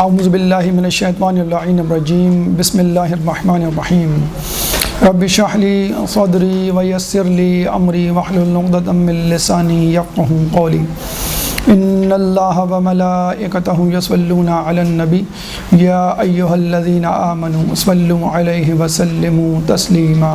اعوذ باللہ من الشیطان اللعین الرجیم بسم اللہ الرحمن الرحیم رب اشرح لی صدری ویسر لی امری واحلل عقدۃ من لسانی یفقہوا قولی ان اللہ وملائکتہ یصلون علی النبی یا ایہا الذین آمنوا صلوا علیہ وسلموا تسلیما۔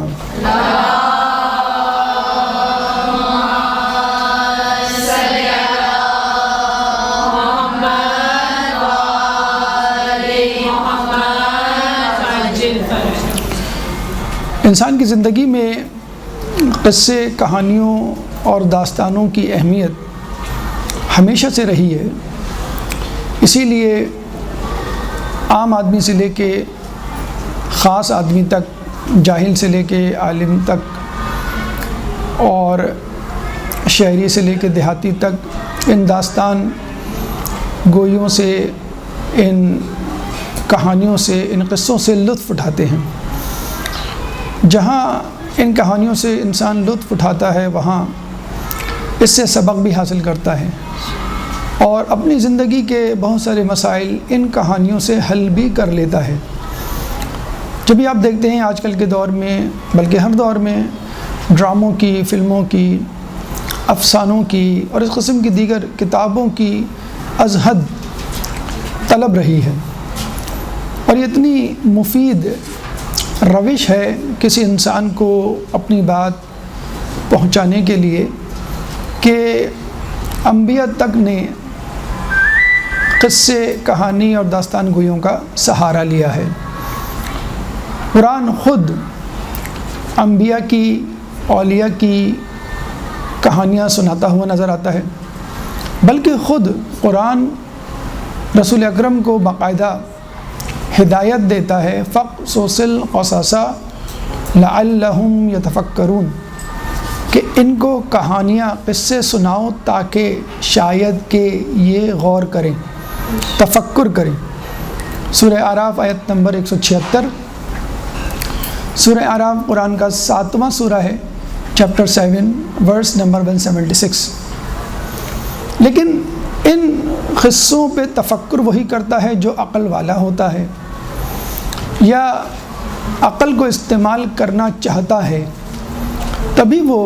انسان کی زندگی میں قصے، کہانیوں اور داستانوں کی اہمیت ہمیشہ سے رہی ہے۔ اسی لیے عام آدمی سے لے کے خاص آدمی تک، جاہل سے لے کے عالم تک اور شہری سے لے کے دیہاتی تک ان داستان گوئیوں سے، ان کہانیوں سے، ان قصوں سے لطف اٹھاتے ہیں۔ جہاں ان کہانیوں سے انسان لطف اٹھاتا ہے وہاں اس سے سبق بھی حاصل کرتا ہے اور اپنی زندگی کے بہت سارے مسائل ان کہانیوں سے حل بھی کر لیتا ہے۔ جب بھی آپ دیکھتے ہیں آج کل کے دور میں، بلکہ ہر دور میں، ڈراموں کی، فلموں کی، افسانوں کی اور اس قسم کی دیگر کتابوں کی از حد طلب رہی ہے، اور یہ اتنی مفید روش ہے کسی انسان کو اپنی بات پہنچانے کے لیے کہ انبیاء تک نے قصے، کہانی اور داستان گوئیوں کا سہارا لیا ہے۔ قرآن خود انبیاء کی، اولیاء کی کہانیاں سناتا ہوا نظر آتا ہے، بلکہ خود قرآن رسول اکرم کو باقاعدہ ہدایت دیتا ہے، فقصص القصص لعلہم یتفکرون، کہ ان کو کہانیاں، قصے سناؤ تاکہ شاید کہ یہ غور کریں، تفکر کریں۔ سورہ اعراف آیت نمبر 176۔ سورہ اعراف قرآن کا 7واں سورہ ہے، چیپٹر 7 ورس نمبر 176۔ لیکن ان قصوں پہ تفکر وہی کرتا ہے جو عقل والا ہوتا ہے یا عقل کو استعمال کرنا چاہتا ہے، تبھی وہ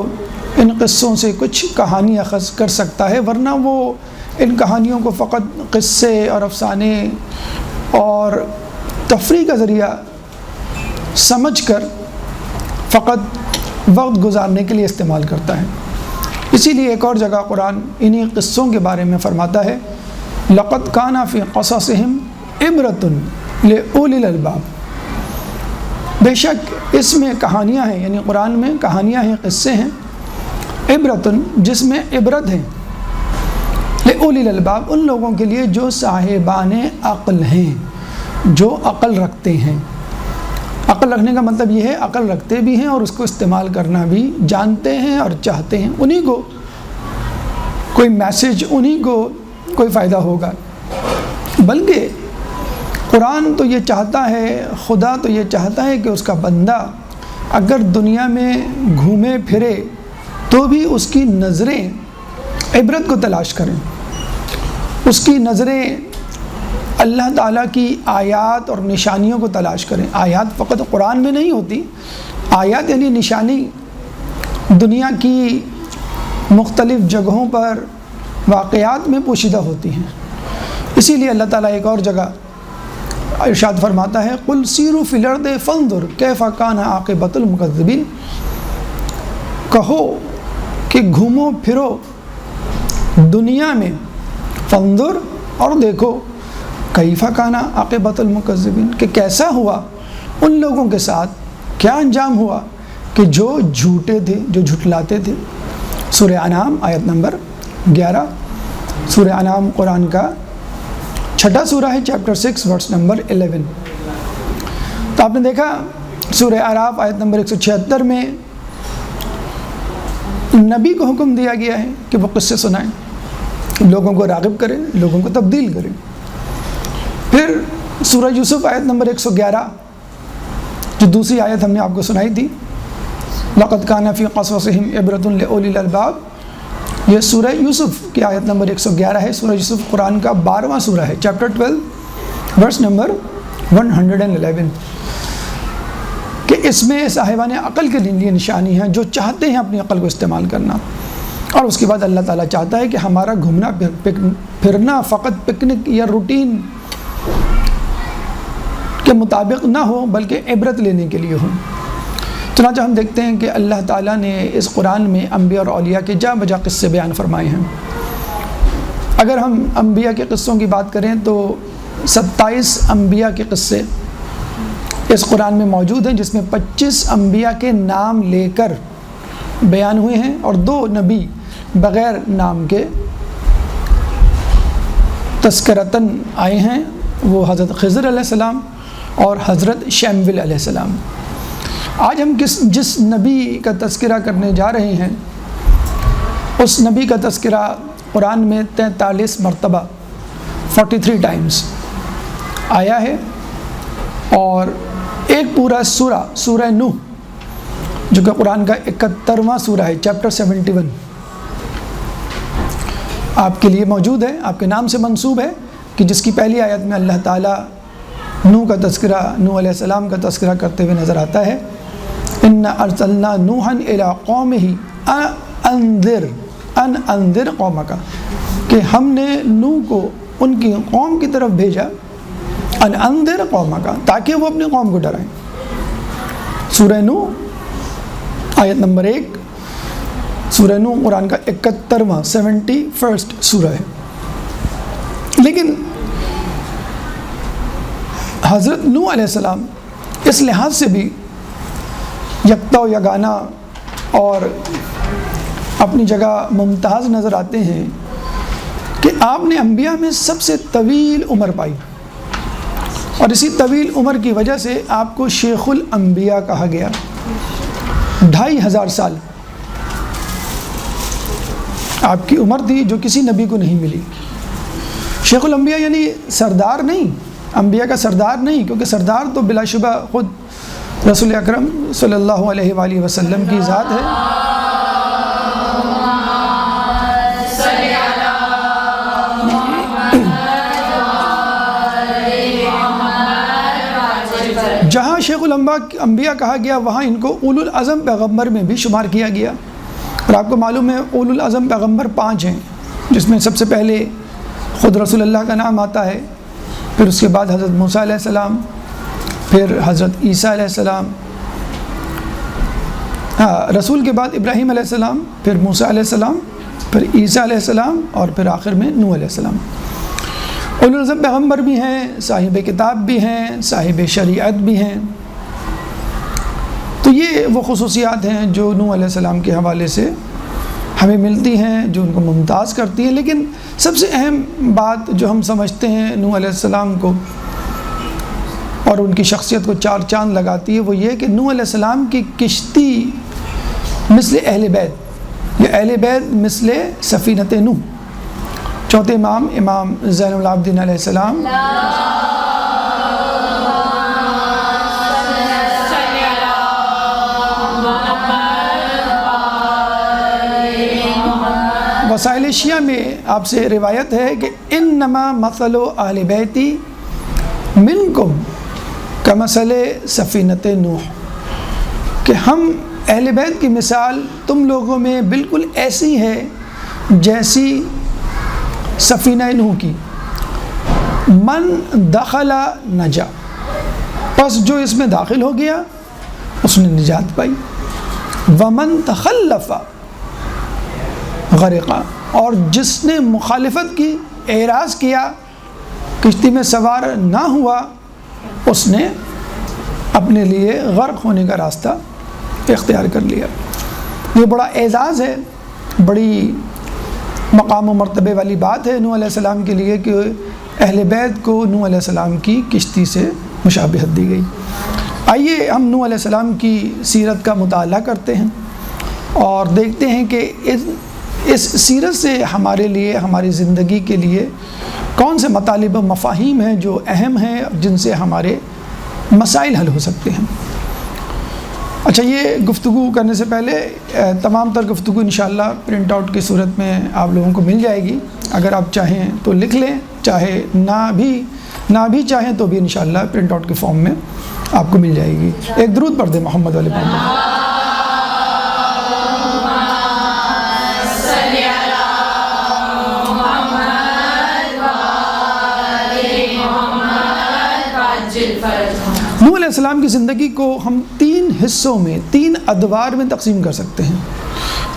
ان قصوں سے کچھ کہانی اخذ کر سکتا ہے، ورنہ وہ ان کہانیوں کو فقط قصے اور افسانے اور تفریح کا ذریعہ سمجھ کر فقط وقت گزارنے کے لیے استعمال کرتا ہے۔ اسی لیے ایک اور جگہ قرآن انہی قصوں کے بارے میں فرماتا ہے، لَقَدْ كَانَ فِي قَصَصِهِمْ عِبْرَةٌ لِأُولِي الْأَلْبَابِ، بے شک اس میں کہانیاں ہیں، یعنی قرآن میں کہانیاں ہیں، قصے ہیں، عبرتن جس میں عبرت ہے، لِأُولِي الْأَلْبَابِ ان لوگوں کے لیے جو صاحبان عقل ہیں، جو عقل رکھتے ہیں۔ عقل رکھنے کا مطلب یہ ہے عقل رکھتے بھی ہیں اور اس کو استعمال کرنا بھی جانتے ہیں اور چاہتے ہیں، انہی کو کوئی میسج، انہی کو کوئی فائدہ ہوگا۔ بلکہ قرآن تو یہ چاہتا ہے، خدا تو یہ چاہتا ہے کہ اس کا بندہ اگر دنیا میں گھومے پھرے تو بھی اس کی نظریں عبرت کو تلاش کریں، اس کی نظریں اللہ تعالیٰ کی آیات اور نشانیوں کو تلاش کریں۔ آیات فقط قرآن میں نہیں ہوتی، آیات یعنی نشانی دنیا کی مختلف جگہوں پر، واقعات میں پوشیدہ ہوتی ہیں۔ اسی لیے اللہ تعالیٰ ایک اور جگہ ارشاد فرماتا ہے، قُلْ سِیرُوا فِی الْأَرْضِ فَانظُرْ کَیْفَ کَانَ عَاقِبَةُ الْمُکَذِّبِینَ، کہو کہ گھومو پھرو دنیا میں، فانظر اور دیکھو، کیف کان عاقبۃ المکذبین کہ کیسا ہوا ان لوگوں کے ساتھ، کیا انجام ہوا کہ جو جھوٹے تھے، جو جھٹلاتے تھے۔ سورہ انعام آیت نمبر 11۔ سورہ انعام قرآن کا 6واں سورہ ہے، چیپٹر 6 ورس نمبر 11۔ تو آپ نے دیکھا سورہ اعراف آیت نمبر 176 میں نبی کو حکم دیا گیا ہے کہ وہ قصے سنائیں، لوگوں کو راغب کریں، لوگوں کو تبدیل کریں۔ پھر سورہ یوسف آیت نمبر 111، جو دوسری آیت ہم نے آپ کو سنائی تھی، لَقَدْ كَانَ فِي قَصَصِهِمْ عِبْرَةٌ لِأُولِي الْأَلْبَابِ، یہ سورہ یوسف کی آیت نمبر 111 ہے۔ سورہ یوسف قرآن کا 12واں سورہ ہے، چیپٹر 12 ورس نمبر 111 کہ اس میں صاحبان عقل کے لیے نشانی ہے جو چاہتے ہیں اپنی عقل کو استعمال کرنا، اور اس کے بعد اللہ تعالیٰ چاہتا ہے کہ ہمارا گھومنا پھرنا فقط پکنک یا روٹین کے مطابق نہ ہو بلکہ عبرت لینے کے لیے ہو۔ چنانچہ ہم دیکھتے ہیں کہ اللہ تعالیٰ نے اس قرآن میں انبیاء اور اولیاء کے جا بجا قصے بیان فرمائے ہیں۔ اگر ہم انبیاء کے قصوں کی بات کریں تو 27 انبیاء کے قصے اس قرآن میں موجود ہیں، جس میں 25 انبیاء کے نام لے کر بیان ہوئے ہیں اور 2 نبی بغیر نام کے تذکرتاً آئے ہیں، وہ حضرت خضر علیہ السلام اور حضرت شمویل علیہ السلام۔ آج ہم جس نبی کا تذکرہ کرنے جا رہے ہیں اس نبی کا تذکرہ قرآن میں 43 مرتبہ 43 ٹائمز آیا ہے، اور ایک پورا سورہ نوح جو کہ قرآن کا 71واں سورہ ہے، چیپٹر 71 آپ کے لیے موجود ہے، آپ کے نام سے منسوب ہے، کہ جس کی پہلی آیت میں اللہ تعالیٰ نوح علیہ السلام کا تذکرہ کرتے ہوئے نظر آتا ہے۔ اِنَّا أَرْسَلْنَا نُوحًا إِلَىٰ قَوْمِهِ أَنْ أَنذِرْ قَوْمَكَ کہ ہم نے نوح کو ان کی قوم کی طرف بھیجا، أَنْ أَنذِرْ قَوْمَكَ تاکہ وہ اپنی قوم کو ڈرائیں۔ سورہ نوح آیت نمبر 1، سورہ نوح قرآن کا 71واں 71st سورہ ہے۔ لیکن حضرت نوح علیہ السلام اس لحاظ سے بھی یکتا و یگانہ اور اپنی جگہ ممتاز نظر آتے ہیں کہ آپ نے انبیاء میں سب سے طویل عمر پائی، اور اسی طویل عمر کی وجہ سے آپ کو شیخ الانبیاء کہا گیا۔ 2500 سال آپ کی عمر تھی جو کسی نبی کو نہیں ملی۔ شیخ الانبیاء یعنی سردار نہیں، انبیاء کا سردار نہیں، کیونکہ سردار تو بلا شبہ خود رسول اکرم صلی اللہ علیہ وآلہ وسلم کی ذات ہے۔ جہاں شیخ الانبیاء کہا گیا وہاں ان کو اولو العزم پیغمبر میں بھی شمار کیا گیا، اور آپ کو معلوم ہے اولو العزم پیغمبر 5 ہیں، جس میں سب سے پہلے خود رسول اللہ کا نام آتا ہے، پھر اس کے بعد حضرت موسیٰ علیہ السلام، پھر حضرت عیسیٰ علیہ السلام، رسول کے بعد ابراہیم علیہ السلام، پھر موسیٰ علیہ السلام، پھر عیسیٰ علیہ السلام، اور پھر آخر میں نوح علیہ السلام۔ اولو العزم پیغمبر بھی ہیں، صاحب کتاب بھی ہیں، صاحب شریعت بھی ہیں۔ تو یہ وہ خصوصیات ہیں جو نوح علیہ السلام کے حوالے سے ہمیں ملتی ہیں، جو ان کو ممتاز کرتی ہیں۔ لیکن سب سے اہم بات جو ہم سمجھتے ہیں نوح علیہ السلام کو اور ان کی شخصیت کو 4 چاند لگاتی ہے، وہ یہ کہ نوح علیہ السلام کی کشتی مثل اہل بیت، یا اہل بیت مثل سفینۃ نوح۔ چوتھے امام زین العابدین علیہ السلام وسائل شیعہ میں آپ سے روایت ہے کہ انما مثل اہل بیتی منکم کمثل سفینۃ نوح، کہ ہم اہل بیت کی مثال تم لوگوں میں بالکل ایسی ہے جیسی سفینہ نوح کی، من دخل نجا، پس جو اس میں داخل ہو گیا اس نے نجات پائی، ومن تخلف غرقا، اور جس نے مخالفت کی، اعراض کیا، کشتی میں سوار نہ ہوا، اس نے اپنے لیے غرق ہونے کا راستہ اختیار کر لیا۔ یہ بڑا اعزاز ہے، بڑی مقام و مرتبے والی بات ہے نوح علیہ السلام کے لیے کہ اہل بیت کو نوح علیہ السلام کی کشتی سے مشابہت دی گئی۔ آئیے ہم نوح علیہ السلام کی سیرت کا مطالعہ کرتے ہیں اور دیکھتے ہیں کہ اس سیرت سے ہمارے لیے، ہماری زندگی کے لیے کون سے مطالب و مفاہیم ہیں جو اہم ہیں، جن سے ہمارے مسائل حل ہو سکتے ہیں۔ اچھا، یہ گفتگو کرنے سے پہلے تمام تر گفتگو انشاءاللہ پرنٹ آؤٹ کی صورت میں آپ لوگوں کو مل جائے گی، اگر آپ چاہیں تو لکھ لیں، چاہے نہ بھی نہ بھی چاہیں تو بھی انشاءاللہ پرنٹ آؤٹ کے فارم میں آپ کو مل جائے گی۔ ایک درود پڑھ دیں محمد والے محمد۔ نوح علیہ السلام کی زندگی کو ہم 3 حصوں میں 3 ادوار میں تقسیم کر سکتے ہیں: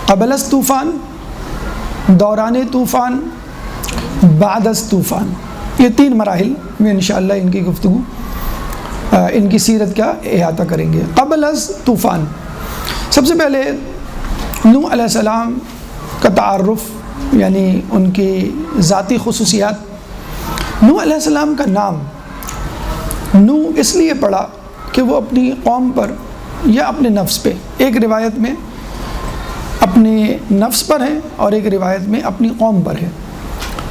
قبل از طوفان، دوران طوفان، بعد از طوفان۔ یہ 3 مراحل میں انشاءاللہ ان کی گفتگو، ان کی سیرت کا احاطہ کریں گے۔ قبل از طوفان، سب سے پہلے نوح علیہ السلام کا تعارف، یعنی ان کی ذاتی خصوصیات۔ نوح علیہ السلام کا نام نوح اس لیے پڑا کہ وہ اپنی قوم پر یا اپنے نفس پہ، ایک روایت میں اپنے نفس پر ہے اور ایک روایت میں اپنی قوم پر ہے۔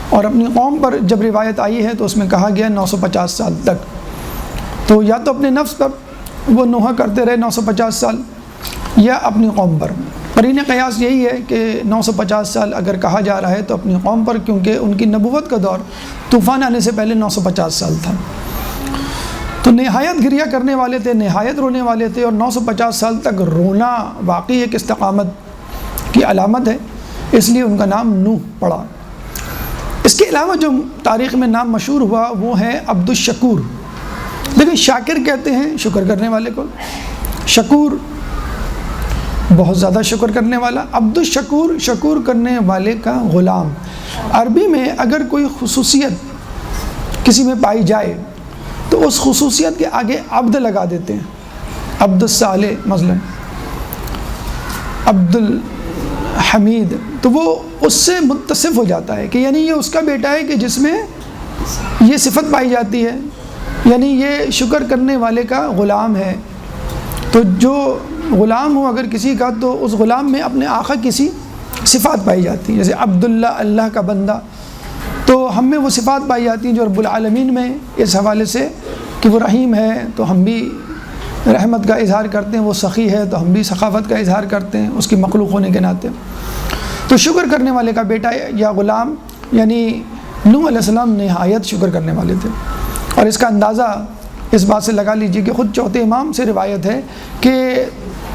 اور اپنی قوم پر جب روایت آئی ہے تو اس میں کہا گیا 950 سال تک، تو یا تو اپنے نفس پر وہ نوحہ کرتے رہے 950 سال، یا اپنی قوم پر۔ قرین قیاس یہی ہے کہ 950 سال اگر کہا جا رہا ہے تو اپنی قوم پر، کیونکہ ان کی نبوت کا دور طوفان آنے سے پہلے 950 سال تھا۔ تو نہایت گریہ کرنے والے تھے، نہایت رونے والے تھے، اور 950 سال تک رونا واقعی ایک استقامت کی علامت ہے، اس لیے ان کا نام نوح پڑا۔ اس کے علاوہ جو تاریخ میں نام مشہور ہوا وہ ہے عبد الشکور۔ لیکن شاکر کہتے ہیں شکر کرنے والے کو، شکور بہت زیادہ شکر کرنے والا، عبد الشکور شکور کرنے والے کا غلام۔ عربی میں اگر کوئی خصوصیت کسی میں پائی جائے تو اس خصوصیت کے آگے عبد لگا دیتے ہیں۔ عبد الصالح مثلا، عبد الحمید، تو وہ اس سے متصف ہو جاتا ہے کہ یعنی یہ اس کا بیٹا ہے کہ جس میں یہ صفت پائی جاتی ہے، یعنی یہ شکر کرنے والے کا غلام ہے۔ تو جو غلام ہو اگر کسی کا تو اس غلام میں اپنے آقا کسی صفات پائی جاتی ہیں، جیسے عبداللہ اللہ کا بندہ، تو ہم میں وہ صفات پائی جاتی ہیں جو رب العالمین میں، اس حوالے سے کہ وہ رحیم ہے تو ہم بھی رحمت کا اظہار کرتے ہیں، وہ سخی ہے تو ہم بھی سخاوت کا اظہار کرتے ہیں اس کی مخلوق ہونے کے ناطے۔ تو شکر کرنے والے کا بیٹا یا غلام، یعنی نوح علیہ السلام نہایت شکر کرنے والے تھے۔ اور اس کا اندازہ اس بات سے لگا لیجئے کہ خود چوتھے امام سے روایت ہے کہ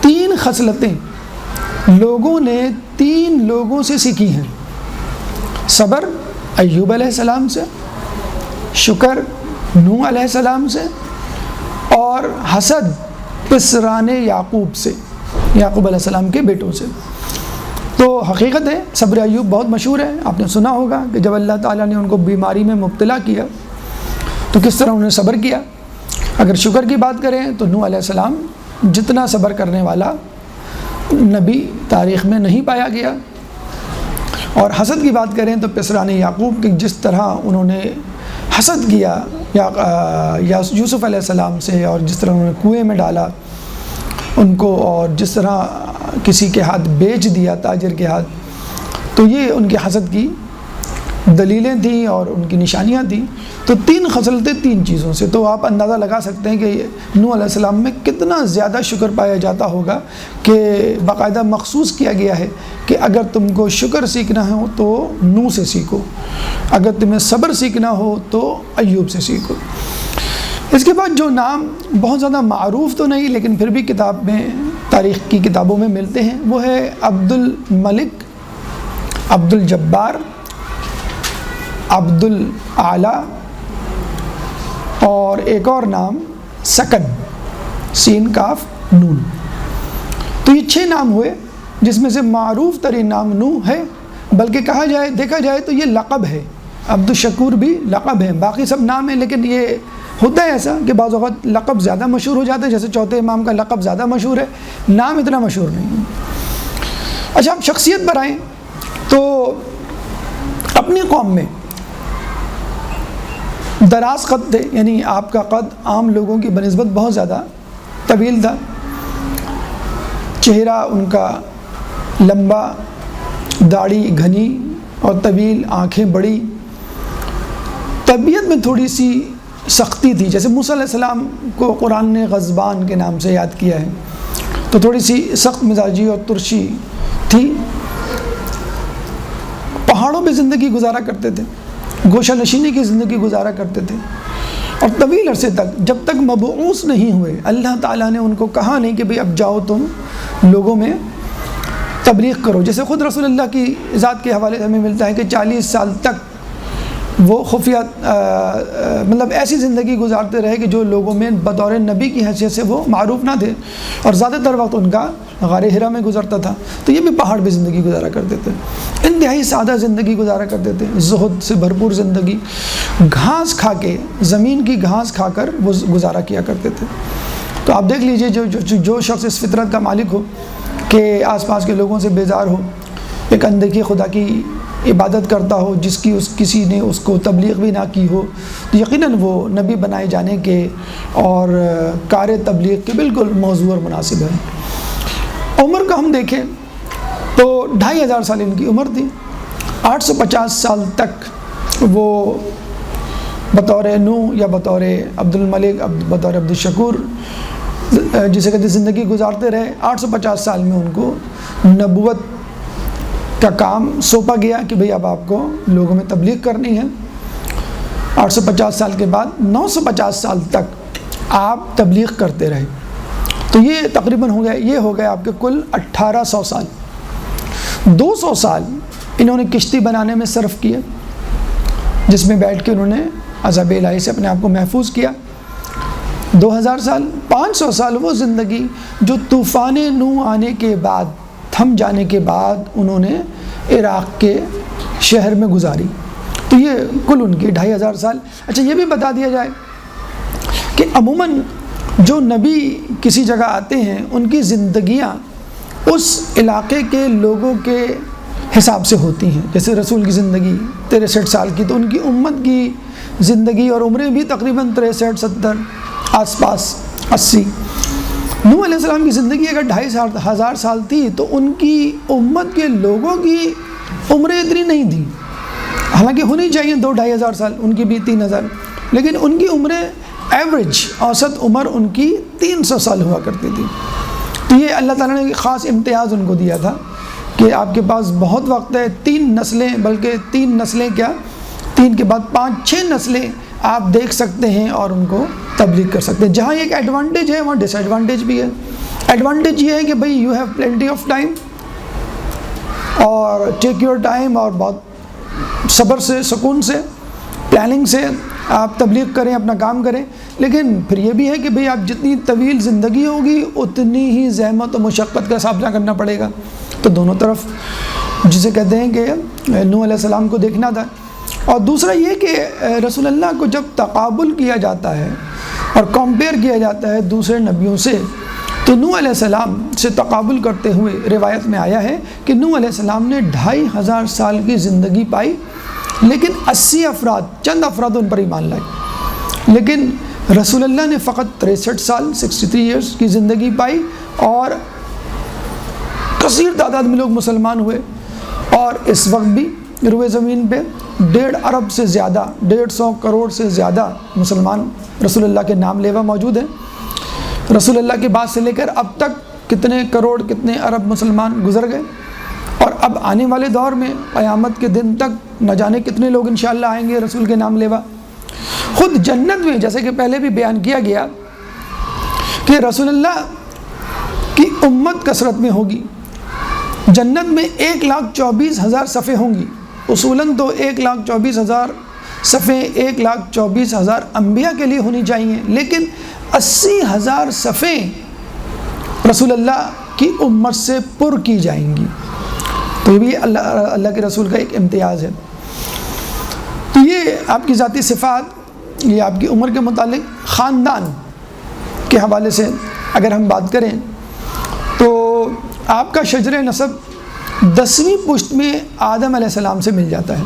3 خصلتیں لوگوں نے 3 لوگوں سے سیکھی ہیں: صبر ایوب علیہ السلام سے، شکر نوح علیہ السلام سے، اور حسد پسران یعقوب سے، یعقوب علیہ السلام کے بیٹوں سے۔ تو حقیقت ہے صبر ایوب بہت مشہور ہے، آپ نے سنا ہوگا کہ جب اللہ تعالیٰ نے ان کو بیماری میں مبتلا کیا تو کس طرح انہوں نے صبر کیا۔ اگر شکر کی بات کریں تو نوح علیہ السلام جتنا صبر کرنے والا نبی تاریخ میں نہیں پایا گیا۔ اور حسد کی بات کریں تو پسران یعقوب کہ جس طرح انہوں نے حسد کیا یا یوسف علیہ السلام سے، اور جس طرح انہوں نے کنویں میں ڈالا ان کو، اور جس طرح کسی کے ہاتھ بیچ دیا، تاجر کے ہاتھ، تو یہ ان کے حسد کی دلیلیں تھیں اور ان کی نشانیاں تھیں۔ تو 3 خصلتیں 3 چیزوں سے، تو آپ اندازہ لگا سکتے ہیں کہ نوح علیہ السلام میں کتنا زیادہ شکر پایا جاتا ہوگا کہ باقاعدہ مخصوص کیا گیا ہے کہ اگر تم کو شکر سیکھنا ہو تو نوح سے سیکھو، اگر تمہیں صبر سیکھنا ہو تو ایوب سے سیکھو۔ اس کے بعد جو نام بہت زیادہ معروف تو نہیں لیکن پھر بھی کتاب میں، تاریخ کی کتابوں میں ملتے ہیں، وہ ہے عبد الملک، عبد الجبار، عبد الاعلیٰ، اور ایک اور نام سکن، سین کاف نون۔ تو یہ 6 نام ہوئے جس میں سے معروف ترین نام نوح ہے، بلکہ کہا جائے، دیکھا جائے تو یہ لقب ہے، عبد الشکور بھی لقب ہے، باقی سب نام ہیں، لیکن یہ ہوتا ہے ایسا کہ بعض اوقات لقب زیادہ مشہور ہو جاتا ہے، جیسے چوتھے امام کا لقب زیادہ مشہور ہے، نام اتنا مشہور نہیں ہے۔ اچھا، اب شخصیت پر آئیں تو اپنی قوم میں دراز قد تھے، یعنی آپ کا قد عام لوگوں کی بنسبت بہت زیادہ طویل تھا، چہرہ ان کا لمبا، داڑھی گھنی اور طویل، آنکھیں بڑی، طبیعت میں تھوڑی سی سختی تھی، جیسے موسیٰ علیہ السلام کو قرآن نے غضبان کے نام سے یاد کیا ہے، تو تھوڑی سی سخت مزاجی اور ترشی تھی۔ پہاڑوں پہ زندگی گزارا کرتے تھے، گوشہ نشینی کی زندگی گزارا کرتے تھے، اور طویل عرصے تک جب تک مبعوث نہیں ہوئے اللہ تعالیٰ نے ان کو کہا نہیں کہ بھئی اب جاؤ تم لوگوں میں تبلیغ کرو. جیسے خود رسول اللہ کی ذات کے حوالے سے ہمیں ملتا ہے کہ 40 سال تک وہ خفیہ مطلب ایسی زندگی گزارتے رہے کہ جو لوگوں میں بطور نبی کی حیثیت سے وہ معروف نہ تھے، اور زیادہ تر وقت ان کا غار حرا میں گزرتا تھا. تو یہ بھی پہاڑ پہ زندگی گزارا کرتے تھے، انتہائی سادہ زندگی گزارا کرتے تھے، زہد سے بھرپور زندگی، گھاس کھا کے، زمین کی گھاس کھا کر وہ گزارا کیا کرتے تھے. تو آپ دیکھ لیجئے جو شخص اس فطرت کا مالک ہو کہ آس پاس کے لوگوں سے بیزار ہو، ایک اندیکھی خدا کی عبادت کرتا ہو جس کی کسی نے اس کو تبلیغ بھی نہ کی ہو، تو یقیناً وہ نبی بنائے جانے کے اور کار تبلیغ کے بالکل موضوع اور مناسب ہے. عمر کا ہم دیکھیں تو 2500 سال ان کی عمر تھی. 850 سال تک وہ بطور نوح یا بطور عبد الملک، بطور عبد الشکور جسے کہتے زندگی گزارتے رہے. 850 سال میں ان کو نبوت کا کام سونپا گیا کہ بھئی اب آپ کو لوگوں میں تبلیغ کرنی ہے. 850 سال کے بعد 950 سال تک آپ تبلیغ کرتے رہے. تو یہ تقریباً ہو گیا آپ کے کل 1800 سال. 200 سال انہوں نے کشتی بنانے میں صرف کیے، جس میں بیٹھ کے انہوں نے عذاب الہی سے اپنے آپ کو محفوظ کیا. 2000 سال، 500 سال وہ زندگی جو طوفان نوح آنے کے بعد، تھم جانے کے بعد انہوں نے عراق کے شہر میں گزاری. تو یہ کل ان کی 2500 سال. اچھا یہ بھی بتا دیا جائے کہ عموماً جو نبی کسی جگہ آتے ہیں ان کی زندگیاں اس علاقے کے لوگوں کے حساب سے ہوتی ہیں. جیسے رسول کی زندگی 63 سال کی، تو ان کی امت کی زندگی اور عمریں بھی تقریباً 63 70 آس پاس 80. نوح علیہ السلام کی زندگی اگر 2500 سال تھی تو ان کی امت کے لوگوں کی عمریں اتنی نہیں تھیں. حالانکہ ہونی چاہیے 2-2500 سال، ان کی بھی 3000، لیکن ان کی عمریں ایوریج اوسط عمر ان کی 300 سال ہوا کرتی تھی. تو یہ اللہ تعالیٰ نے خاص امتیاز ان کو دیا تھا کہ آپ کے پاس بہت وقت ہے، 3 نسلیں، بلکہ 3 نسلیں کیا، 3 کے بعد 5-6 نسلیں آپ دیکھ سکتے ہیں اور ان کو تبلیغ کر سکتے ہیں. جہاں ایک ایڈوانٹیج ہے وہاں ڈس ایڈوانٹیج بھی ہے. ایڈوانٹیج یہ ہے کہ بھئی you have plenty of time, اور ٹیک یور ٹائم، اور بہت صبر سے، سکون سے، پلاننگ سے آپ تبلیغ کریں، اپنا کام کریں. لیکن پھر یہ بھی ہے کہ بھئی آپ جتنی طویل زندگی ہوگی اتنی ہی زحمت و مشقت کا سامنا کرنا پڑے گا. تو دونوں طرف جسے کہتے ہیں کہ نوح علیہ السلام کو دیکھنا تھا. اور دوسرا یہ کہ رسول اللہ کو جب تقابل کیا جاتا ہے اور کمپیئر کیا جاتا ہے دوسرے نبیوں سے، تو نوح علیہ السلام سے تقابل کرتے ہوئے روایت میں آیا ہے کہ نوح علیہ السلام نے 2500 سال کی زندگی پائی، لیکن 80 افراد، چند افراد ان پر ایمان لائے. لیکن رسول اللہ نے فقط 63 سال 63 ایئرس کی زندگی پائی، اور کثیر تعداد میں لوگ مسلمان ہوئے. اور اس وقت بھی روئے زمین پہ 1.5 ارب سے زیادہ، 150 کروڑ سے زیادہ مسلمان رسول اللہ کے نام لیوا موجود ہیں. رسول اللہ کے بعد سے لے کر اب تک کتنے کروڑ، کتنے ارب مسلمان گزر گئے، اور اب آنے والے دور میں قیامت کے دن تک نہ جانے کتنے لوگ انشاءاللہ آئیں گے رسول کے نام لیوا. خود جنت میں، جیسے کہ پہلے بھی بیان کیا گیا، کہ رسول اللہ کی امت کثرت میں ہوگی. جنت میں 1,24,000 صفیں ہوں گی. اصولاً تو 1,24,000 صفیں 1,24,000 انبیاء کے لیے ہونی چاہیے، لیکن 80,000 صفیں رسول اللہ کی امت سے پر کی جائیں گی. تو یہ بھی اللہ کے رسول کا ایک امتیاز ہے. تو یہ آپ کی ذاتی صفات، یہ آپ کی عمر کے متعلق. خاندان کے حوالے سے اگر ہم بات کریں تو آپ کا شجر نسب 10ویں پشت میں آدم علیہ السلام سے مل جاتا ہے،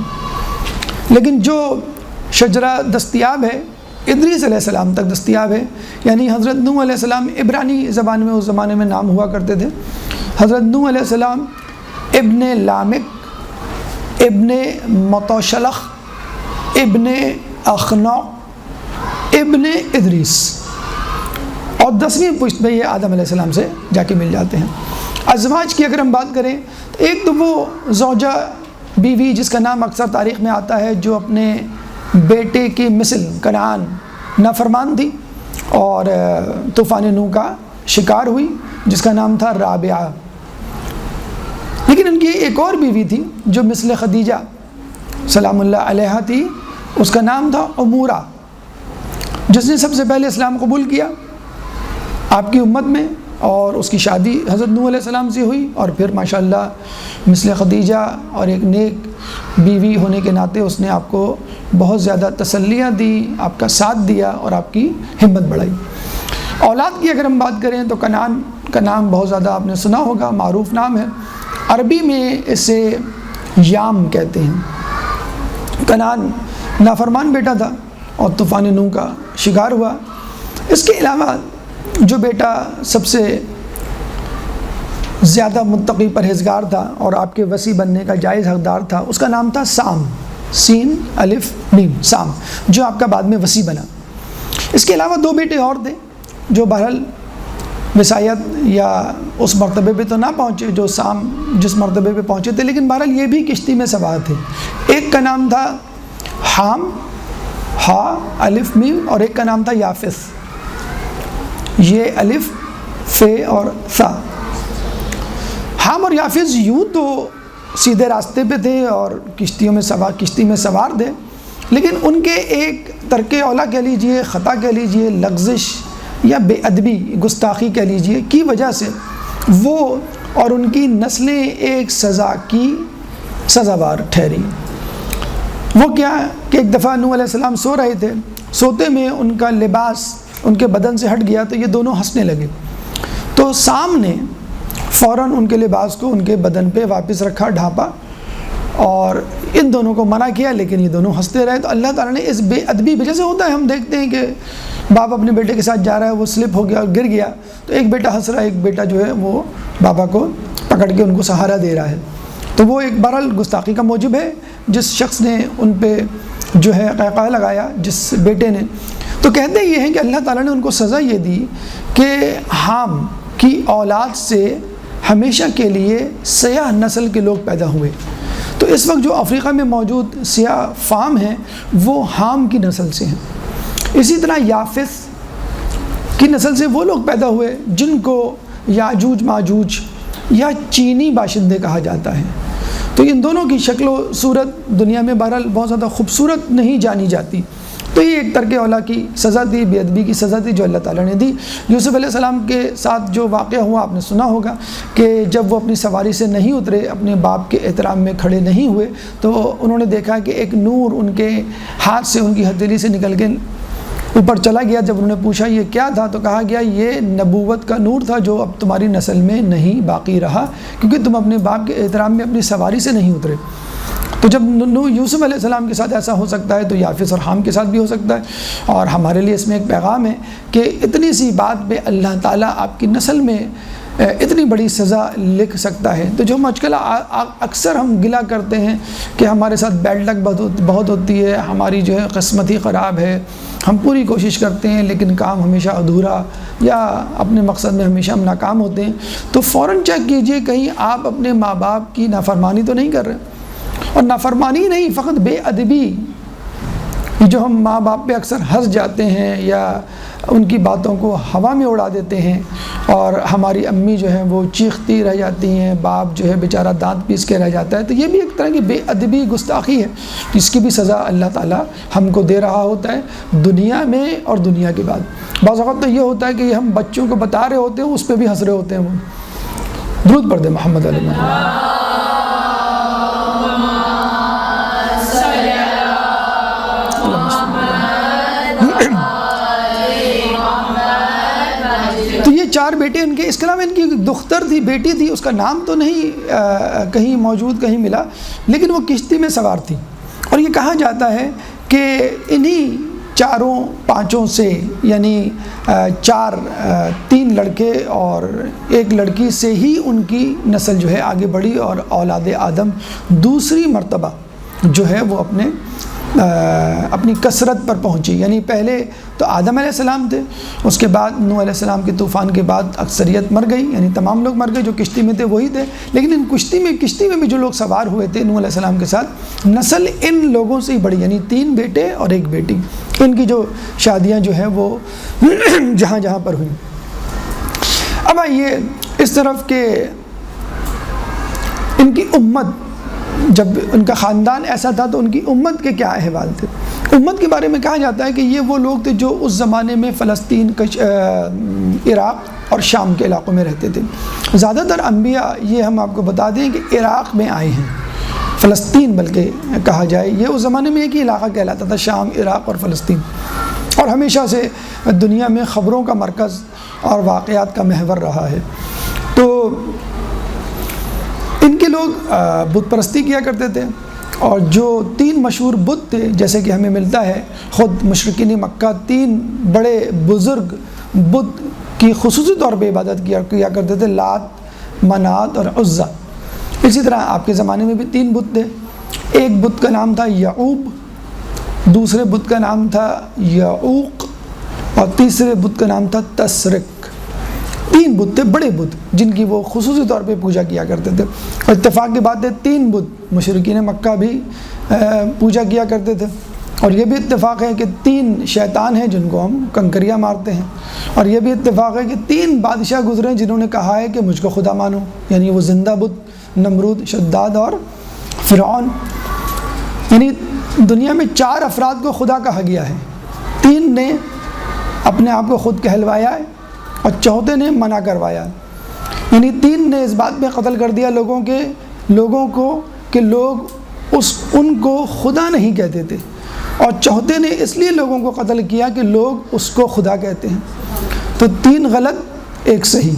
لیکن جو شجرہ دستیاب ہے ادریس علیہ السلام تک دستیاب ہے. یعنی حضرت نوح علیہ السلام، عبرانی زبان میں اس زمانے میں نام ہوا کرتے تھے، حضرت نوح علیہ السلام ابن لامک، ابن متوشلخ، ابن اخنع، ابن ادریس، اور 10ویں پشت میں یہ آدم علیہ السلام سے جا کے مل جاتے ہیں. ازواج کی اگر ہم بات کریں تو ایک تو وہ زوجہ، بیوی، جس کا نام اکثر تاریخ میں آتا ہے، جو اپنے بیٹے کی مثل کنعان نافرمان تھی اور طوفان نوح کا شکار ہوئی جس کا نام تھا رابعہ. لیکن ان کی ایک اور بیوی تھی جو مثل خدیجہ سلام اللہ علیہا تھی، اس کا نام تھا عمورہ، جس نے سب سے پہلے اسلام قبول کیا آپ کی امت میں، اور اس کی شادی حضرت نوح علیہ السلام سے ہوئی، اور پھر ماشاءاللہ مثل خدیجہ اور ایک نیک بیوی ہونے کے ناطے اس نے آپ کو بہت زیادہ تسلیاں دی، آپ کا ساتھ دیا اور آپ کی ہمت بڑھائی. اولاد کی اگر ہم بات کریں تو کنعان کا نام بہت زیادہ آپ نے سنا ہوگا، معروف نام ہے. عربی میں اسے یام کہتے ہیں. کنعان نافرمان بیٹا تھا اور طوفان نوح کا شکار ہوا. اس کے علاوہ جو بیٹا سب سے زیادہ متقی پرہیزگار تھا اور آپ کے وصی بننے کا جائز حقدار تھا، اس کا نام تھا سام، سین الف میم، سام، جو آپ کا بعد میں وصی بنا. اس کے علاوہ 2 بیٹے اور تھے جو بہرحال وصایت یا اس مرتبے پہ تو نہ پہنچے جو سام جس مرتبے پہ پہنچے تھے، لیکن بہرحال یہ بھی کشتی میں سوار تھے. ایک کا نام تھا حام، ہا الف میم، اور ایک کا نام تھا یافس، یہ الف فے اور سا. حام اور یافس یوں تو سیدھے راستے پہ تھے اور کشتی میں سوار تھے، لیکن ان کے ایک ترک اولا کہہ لیجئے، خطا کہہ لیجئے، لغزش یا بے ادبی، گستاخی کہہ لیجئے کی وجہ سے وہ اور ان کی نسلیں ایک سزا کی سزاوار ٹھہری. وہ کیا کہ ایک دفعہ نوح علیہ السلام سو رہے تھے، سوتے میں ان کا لباس ان کے بدن سے ہٹ گیا تو یہ دونوں ہنسنے لگے. تو سام نے فوراً ان کے لباس کو ان کے بدن پہ واپس رکھا، ڈھانپا، اور ان دونوں کو منع کیا، لیکن یہ دونوں ہنستے رہے. تو اللہ تعالیٰ نے اس بے ادبی وجہ سے ہوتا ہے، ہم دیکھتے ہیں کہ باپ اپنے بیٹے کے ساتھ جا رہا ہے، وہ سلپ ہو گیا اور گر گیا، تو ایک بیٹا ہنس رہا ہے، ایک بیٹا جو ہے وہ بابا کو پکڑ کے ان کو سہارا دے رہا ہے. تو وہ ایک بہرحال گستاخی کا موجب ہے جس شخص نے ان پہ جو ہے قہقہہ لگایا، جس بیٹے نے. تو کہتے یہ ہیں کہ اللہ تعالیٰ نے ان کو سزا یہ دی کہ حام کی اولاد سے ہمیشہ کے لیے سیاہ نسل کے لوگ پیدا ہوئے. تو اس وقت جو افریقہ میں موجود سیاہ فام ہیں وہ حام کی نسل سے ہیں. اسی طرح یافس کی نسل سے وہ لوگ پیدا ہوئے جن کو یاجوج ماجوج یا چینی باشندے کہا جاتا ہے. تو ان دونوں کی شکل و صورت دنیا میں بہرحال بہت زیادہ خوبصورت نہیں جانی جاتی. تو یہ ایک ترک اولا کی سزا تھی، بے ادبی کی سزا تھی جو اللہ تعالیٰ نے دی. یوسف علیہ السلام کے ساتھ جو واقعہ ہوا آپ نے سنا ہوگا کہ جب وہ اپنی سواری سے نہیں اترے، اپنے باپ کے احترام میں کھڑے نہیں ہوئے، تو انہوں نے دیکھا کہ ایک نور ان کے ہاتھ سے، ان کی ہتھیلی سے نکل کے اوپر چلا گیا. جب انہوں نے پوچھا یہ کیا تھا تو کہا گیا یہ نبوت کا نور تھا جو اب تمہاری نسل میں نہیں باقی رہا، کیونکہ تم اپنے باپ کے احترام میں اپنی سواری سے نہیں اترے. تو جب یوسف علیہ السلام کے ساتھ ایسا ہو سکتا ہے تو یافس اور حام کے ساتھ بھی ہو سکتا ہے. اور ہمارے لیے اس میں ایک پیغام ہے کہ اتنی سی بات پہ اللہ تعالیٰ آپ کی نسل میں اتنی بڑی سزا لکھ سکتا ہے. تو جو ہم آج کل اکثر ہم گلا کرتے ہیں کہ ہمارے ساتھ بیڈ لک بہت ہوتی ہے، ہماری جو ہے قسمت ہی خراب ہے، ہم پوری کوشش کرتے ہیں لیکن کام ہمیشہ ادھورا یا اپنے مقصد میں ہمیشہ ہم ناکام ہوتے ہیں. تو فوراً چیک کیجئے کہیں آپ اپنے ماں باپ کی نافرمانی تو نہیں کر رہے. اور نافرمانی نہیں، فقط بے ادبی، جو ہم ماں باپ پہ اکثر ہنس جاتے ہیں یا ان کی باتوں کو ہوا میں اڑا دیتے ہیں، اور ہماری امی جو ہیں وہ چیختی رہ جاتی ہیں، باپ جو ہے بیچارہ دانت پیس کے رہ جاتا ہے. تو یہ بھی ایک طرح کی بے ادبی گستاخی ہے، اس کی بھی سزا اللہ تعالیٰ ہم کو دے رہا ہوتا ہے دنیا میں اور دنیا کے بعد. بعض اوقات تو یہ ہوتا ہے کہ ہم بچوں کو بتا رہے ہوتے ہیں، اس پہ بھی ہنس رہے ہوتے ہیں. وہ درود پڑھ دیں محمد علیہ محمد. تو یہ 4 بیٹے ان کے، اس کے علاوہ ان کی دختر تھی، بیٹی تھی، اس کا نام تو نہیں کہیں موجود کہیں ملا، لیکن وہ کشتی میں سوار تھی. اور یہ کہا جاتا ہے کہ انہی 4-5 سے، یعنی 3 لڑکے اور 1 لڑکی سے ہی ان کی نسل جو ہے آگے بڑھی، اور اولاد آدم دوسری مرتبہ جو ہے وہ اپنے اپنی کثرت پر پہنچی. یعنی پہلے تو آدم علیہ السلام تھے، اس کے بعد نوح علیہ السلام کے طوفان کے بعد اکثریت مر گئی، یعنی تمام لوگ مر گئے جو کشتی میں تھے وہی تھے. لیکن ان کشتی میں بھی جو لوگ سوار ہوئے تھے نوح علیہ السلام کے ساتھ، نسل ان لوگوں سے ہی بڑی، یعنی 3 بیٹے اور 1 بیٹی. ان کی جو شادیاں جو ہیں وہ جہاں جہاں پر ہوئیں. اب آئیے اس طرف کہ ان کی امت، جب ان کا خاندان ایسا تھا تو ان کی امت کے کیا احوال تھے. امت کے بارے میں کہا جاتا ہے کہ یہ وہ لوگ تھے جو اس زمانے میں فلسطین، عراق اور شام کے علاقوں میں رہتے تھے. زیادہ تر انبیاء، یہ ہم آپ کو بتا دیں کہ عراق میں آئے ہیں، فلسطین بلکہ کہا جائے، یہ اس زمانے میں ایک ہی علاقہ کہلاتا تھا، شام، عراق اور فلسطین. اور ہمیشہ سے دنیا میں خبروں کا مرکز اور واقعات کا محور رہا ہے. تو ان کے لوگ بت پرستی کیا کرتے تھے، اور جو 3 مشہور بت تھے جیسے کہ ہمیں ملتا ہے، خود مشرکین مکہ 3 بڑے بزرگ بت کی خصوصی طور پہ عبادت کیا کرتے تھے، لات، منات اور عزا. اسی طرح آپ کے زمانے میں بھی 3 بت تھے. ایک بت کا نام تھا یعوب، دوسرے بت کا نام تھا یعوق، اور تیسرے بت کا نام تھا تسرک. 3 بت تھے، بڑے بت، جن کی وہ خصوصی طور پہ پوجا کیا کرتے تھے. اور اتفاق کی بات ہے 3 بت مشرکین مکہ بھی پوجا کیا کرتے تھے. اور یہ بھی اتفاق ہے کہ 3 شیطان ہیں جن کو ہم کنکریاں مارتے ہیں. اور یہ بھی اتفاق ہے کہ 3 بادشاہ گزرے جنہوں نے کہا ہے کہ مجھ کو خدا مانو، یعنی وہ زندہ بت، نمرود، شداد اور فرعون. یعنی دنیا میں 4 افراد کو خدا کہا گیا ہے، 3 نے اپنے آپ کو خود کہلوایا ہے اور 4تھے نے منع کروایا. یعنی 3 نے اس بات میں قتل کر دیا لوگوں کو کہ لوگ ان کو خدا نہیں کہتے تھے، اور 4تھے نے اس لیے لوگوں کو قتل کیا کہ لوگ اس کو خدا کہتے ہیں. تو 3 غلط 1 صحیح.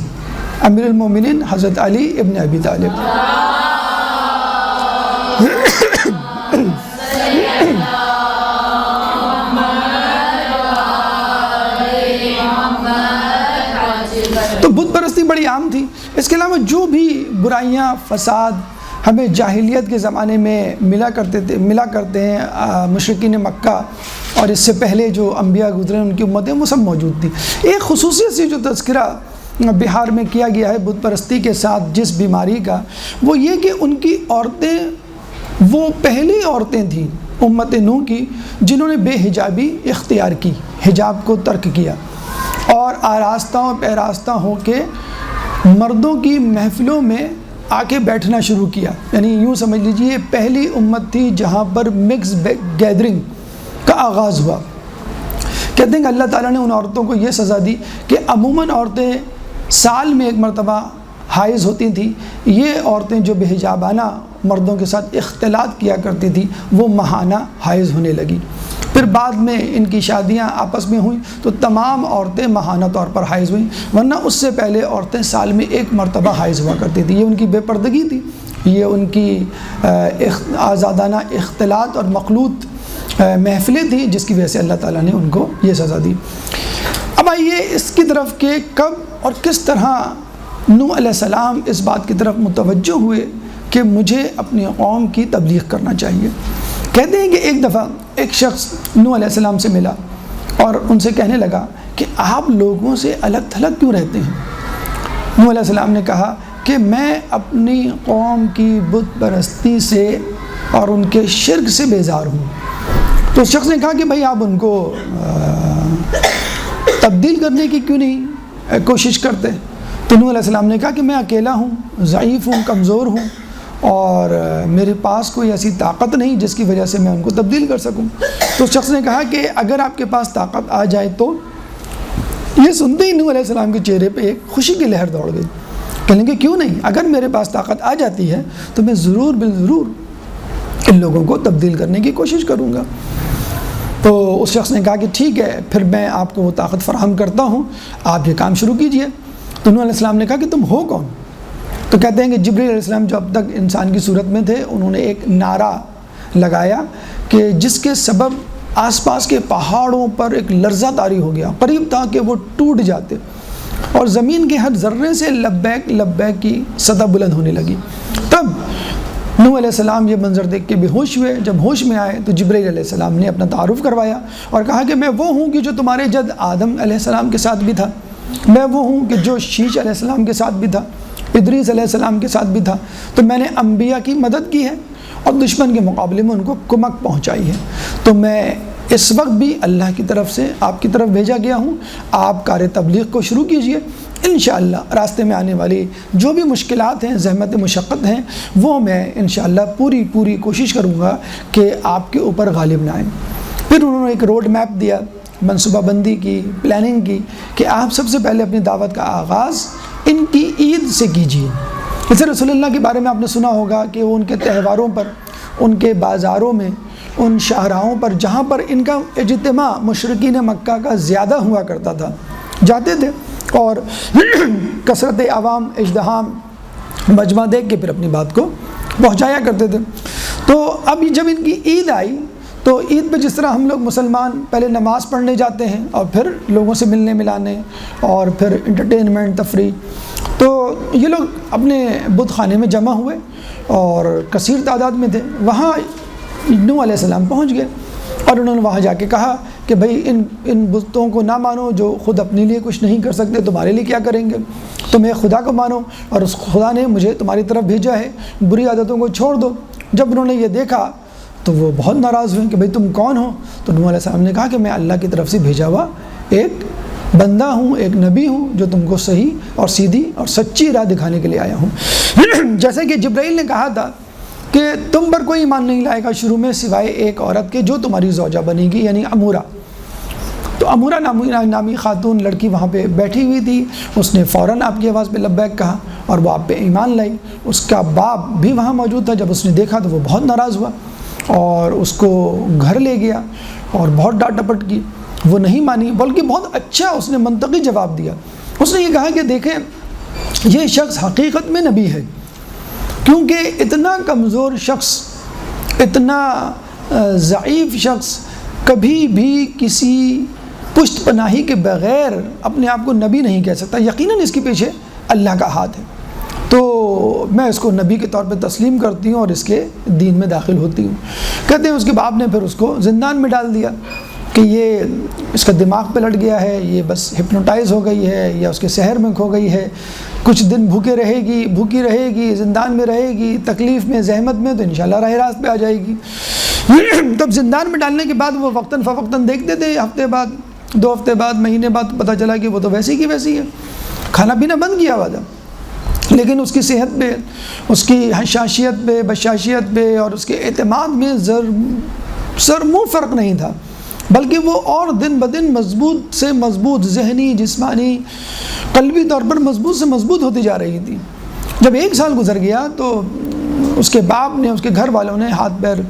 امیر المومنین حضرت علی ابن ابی طالب. تو بت پرستی بڑی عام تھی. اس کے علاوہ جو بھی برائیاں، فساد ہمیں جاہلیت کے زمانے میں ملا کرتے ہیں مشرکین مکہ اور اس سے پہلے جو انبیاء گزرے ان کی امتیں، وہ سب موجود تھیں. ایک خصوصیت سی جو تذکرہ بہار میں کیا گیا ہے بت پرستی کے ساتھ جس بیماری کا، وہ یہ کہ ان کی عورتیں وہ پہلی عورتیں تھیں امت نوح کی جنہوں نے بے حجابی اختیار کی، حجاب کو ترک کیا، اور آراستہ و پیراستہ ہو کے مردوں کی محفلوں میں آ کے بیٹھنا شروع کیا. یعنی یوں سمجھ لیجیے پہلی امت تھی جہاں پر مکس گیدرنگ کا آغاز ہوا. کہتے ہیں کہ اللہ تعالیٰ نے ان عورتوں کو یہ سزا دی کہ عموماً عورتیں سال میں 1 مرتبہ حائض ہوتی تھیں، یہ عورتیں جو بے حجابانہ مردوں کے ساتھ اختلاط کیا کرتی تھیں وہ ماہانہ حائض ہونے لگی. پھر بعد میں ان کی شادیاں آپس میں ہوئیں تو تمام عورتیں ماہانہ طور پر حائض ہوئیں، ورنہ اس سے پہلے عورتیں سال میں 1 مرتبہ حائض ہوا کرتی تھیں. یہ ان کی بے پردگی تھی، یہ ان کی آزادانہ اختلاط اور مخلوط محفلیں تھیں جس کی وجہ سے اللہ تعالیٰ نے ان کو یہ سزا دی. اب آئیے اس کی طرف کہ کب اور کس طرح نوح علیہ السلام اس بات کی طرف متوجہ ہوئے کہ مجھے اپنی قوم کی تبلیغ کرنا چاہیے. کہتے ہیں کہ ایک دفعہ ایک شخص نوح علیہ السلام سے ملا اور ان سے کہنے لگا کہ آپ لوگوں سے الگ تھلگ کیوں رہتے ہیں؟ نوح علیہ السلام نے کہا کہ میں اپنی قوم کی بت پرستی سے اور ان کے شرک سے بیزار ہوں. تو اس شخص نے کہا کہ بھائی آپ ان کو تبدیل کرنے کی کیوں نہیں کوشش کرتے؟ تو نوح علیہ السلام نے کہا کہ میں اکیلا ہوں، ضعیف ہوں، کمزور ہوں، اور میرے پاس کوئی ایسی طاقت نہیں جس کی وجہ سے میں ان کو تبدیل کر سکوں. تو اس شخص نے کہا کہ اگر آپ کے پاس طاقت آ جائے تو. یہ سنتے ہی نوح علیہ السلام کے چہرے پہ ایک خوشی کی لہر دوڑ گئی. کہنے کہ کیوں نہیں، اگر میرے پاس طاقت آ جاتی ہے تو میں ضرور بالضرور ان لوگوں کو تبدیل کرنے کی کوشش کروں گا. تو اس شخص نے کہا کہ ٹھیک ہے، پھر میں آپ کو وہ طاقت فراہم کرتا ہوں، آپ یہ کام شروع کیجئے. تو نوح علیہ السلام نے کہا کہ تم ہو کون؟ تو کہتے ہیں کہ جبریل علیہ السلام جو اب تک انسان کی صورت میں تھے، انہوں نے ایک نعرہ لگایا کہ جس کے سبب آس پاس کے پہاڑوں پر ایک لرزہ طاری ہو گیا، قریب تھا کہ وہ ٹوٹ جاتے، اور زمین کے ہر ذرے سے لبیک لبیک کی صدا بلند ہونے لگی. تب نوح علیہ السلام یہ منظر دیکھ کے بے ہوش ہوئے. جب ہوش میں آئے تو جبرائیل علیہ السلام نے اپنا تعارف کروایا اور کہا کہ میں وہ ہوں کہ جو تمہارے جد آدم علیہ السلام کے ساتھ بھی تھا, میں وہ ہوں کہ جو شیش علیہ السلام کے ساتھ بھی تھا, ادریس علیہ السلام کے ساتھ بھی تھا. تو میں نے انبیاء کی مدد کی ہے اور دشمن کے مقابلے میں ان کو کمک پہنچائی ہے. تو میں اس وقت بھی اللہ کی طرف سے آپ کی طرف بھیجا گیا ہوں. آپ کار تبلیغ کو شروع کیجئے. انشاءاللہ راستے میں آنے والی جو بھی مشکلات ہیں, زحمت مشقت ہیں, وہ میں انشاءاللہ پوری کوشش کروں گا کہ آپ کے اوپر غالب نہ آئیں. پھر انہوں نے ایک روڈ میپ دیا, منصوبہ بندی کی, پلاننگ کی کہ آپ سب سے پہلے اپنی دعوت کا آغاز ان کی عید سے کیجیے. جیسے رسول اللہ کے بارے میں آپ نے سنا ہوگا کہ وہ ان کے تہواروں پر, ان کے بازاروں میں, ان شاہراہوں پر جہاں پر ان کا اجتماع مشرکین مکہ کا زیادہ ہوا کرتا تھا, جاتے تھے اور کثرت عوام, ازدحام, مجمع دیکھ کے پھر اپنی بات کو پہنچایا کرتے تھے. تو اب جب ان کی عید آئی تو عید پہ جس طرح ہم لوگ مسلمان پہلے نماز پڑھنے جاتے ہیں اور پھر لوگوں سے ملنے ملانے اور پھر انٹرٹینمنٹ, تفریح, تو یہ لوگ اپنے بت خانے میں جمع ہوئے اور کثیر تعداد میں تھے. وہاں نوح علیہ السلام پہنچ گئے اور انہوں نے وہاں جا کے کہا کہ بھئی ان بتوں کو نہ مانو جو خود اپنے لیے کچھ نہیں کر سکتے, تمہارے لیے کیا کریں گے. تم ایک خدا کو مانو اور اس خدا نے مجھے تمہاری طرف بھیجا ہے, بری عادتوں کو چھوڑ دو. جب انہوں نے یہ دیکھا تو وہ بہت ناراض ہوئے کہ بھئی تم کون ہو. تو نوح علیہ السلام نے کہا کہ میں اللہ کی طرف سے بھیجا ہوا ایک بندہ ہوں, ایک نبی ہوں جو تم کو صحیح اور سیدھی اور سچی راہ دکھانے کے لیے آیا ہوں. جیسے کہ جبرائیل نے کہا تھا کہ تم پر کوئی ایمان نہیں لائے گا شروع میں سوائے ایک عورت کے جو تمہاری زوجہ بنے گی, یعنی امورہ. تو امورہ نامی خاتون لڑکی وہاں پہ بیٹھی ہوئی تھی. اس نے فوراً آپ کی آواز پہ لبیک کہا اور وہ آپ پہ ایمان لائی. اس کا باپ بھی وہاں موجود تھا. جب اس نے دیکھا تو وہ بہت ناراض ہوا اور اس کو گھر لے گیا اور بہت ڈانٹ ڈپٹ کی. وہ نہیں مانی, بلکہ بہت اچھا اس نے منطقی جواب دیا. اس نے یہ کہا کہ دیکھیں یہ شخص حقیقت میں نبی ہے, کیونکہ اتنا کمزور شخص, اتنا ضعیف شخص کبھی بھی کسی پشت پناہی کے بغیر اپنے آپ کو نبی نہیں کہہ سکتا. یقیناً اس کے پیچھے اللہ کا ہاتھ ہے. تو میں اس کو نبی کے طور پہ تسلیم کرتی ہوں اور اس کے دین میں داخل ہوتی ہوں. کہتے ہیں اس کے باپ نے پھر اس کو زندان میں ڈال دیا کہ یہ اس کا دماغ پہ لٹ گیا ہے, یہ بس ہپنوٹائز ہو گئی ہے یا اس کے سحر میں کھو گئی ہے, کچھ دن بھوکھی رہے گی, زندان میں رہے گی, تکلیف میں, زحمت میں, تو انشاءاللہ راہ راست پہ آ جائے گی. تب زندان میں ڈالنے کے بعد وہ وقتاً فوقتاً دیکھتے تھے, ہفتے بعد, 2 ہفتے بعد, مہینے بعد پتہ چلا کہ وہ تو ویسی کی ویسی ہے. کھانا پینا بند کیا ہوا تھا لیکن اس کی صحت پہ, اس کی حشاشیت پہ, بشاشیت پہ اور اس کے اعتماد میں سر منہ فرق نہیں تھا, بلکہ وہ اور دن بدن مضبوط سے مضبوط, ذہنی, جسمانی, قلبی طور پر مضبوط سے مضبوط ہوتی جا رہی تھی. جب 1 سال گزر گیا تو اس کے باپ نے, اس کے گھر والوں نے ہاتھ پیر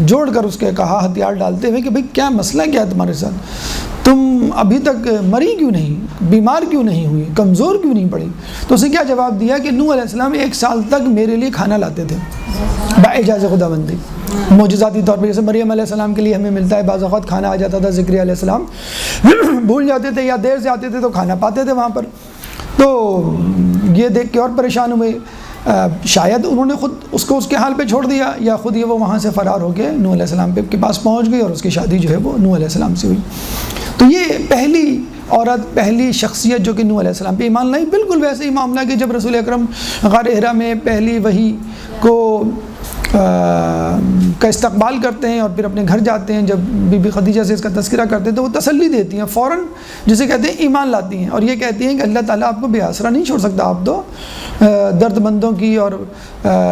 جوڑ کر اس کے کہا, ہتھیار ڈالتے ہوئے کہ بھئی کیا مسئلہ کیا ہے تمہارے ساتھ, تم ابھی تک مری کیوں نہیں, بیمار کیوں نہیں ہوئی, کمزور کیوں نہیں پڑی. تو اسے کیا جواب دیا کہ نوح علیہ السلام 1 سال تک میرے لیے کھانا لاتے تھے باعجاز خدا بندی, معجزاتی طور پر. جیسے مریم علیہ السلام کے لیے ہمیں ملتا ہے بعض اوقات کھانا آ جاتا تھا, زکریا علیہ السلام بھول جاتے تھے یا دیر سے آتے تھے تو کھانا پاتے تھے وہاں پر. تو یہ دیکھ کے اور پریشان ہوئے. شاید انہوں نے خود اس کو اس کے حال پہ چھوڑ دیا یا خود یہ وہ وہاں سے فرار ہو کے نوح علیہ السلام کے پاس پہنچ گئی اور اس کی شادی جو ہے وہ نوح علیہ السلام سے ہوئی. تو یہ پہلی عورت, پہلی شخصیت جو کہ نوح علیہ السلام پہ ایمان لائی. بالکل ویسے ہی معاملہ کہ جب رسول اکرم غار حرا میں پہلی وحی کو کا استقبال کرتے ہیں اور پھر اپنے گھر جاتے ہیں, جب بی بی خدیجہ سے اس کا تذکرہ کرتے ہیں تو وہ تسلی دیتی ہیں, فوراً جسے کہتے ہیں ایمان لاتی ہیں اور یہ کہتی ہیں کہ اللہ تعالیٰ آپ کو بے آسرا نہیں چھوڑ سکتا, آپ تو درد مندوں کی اور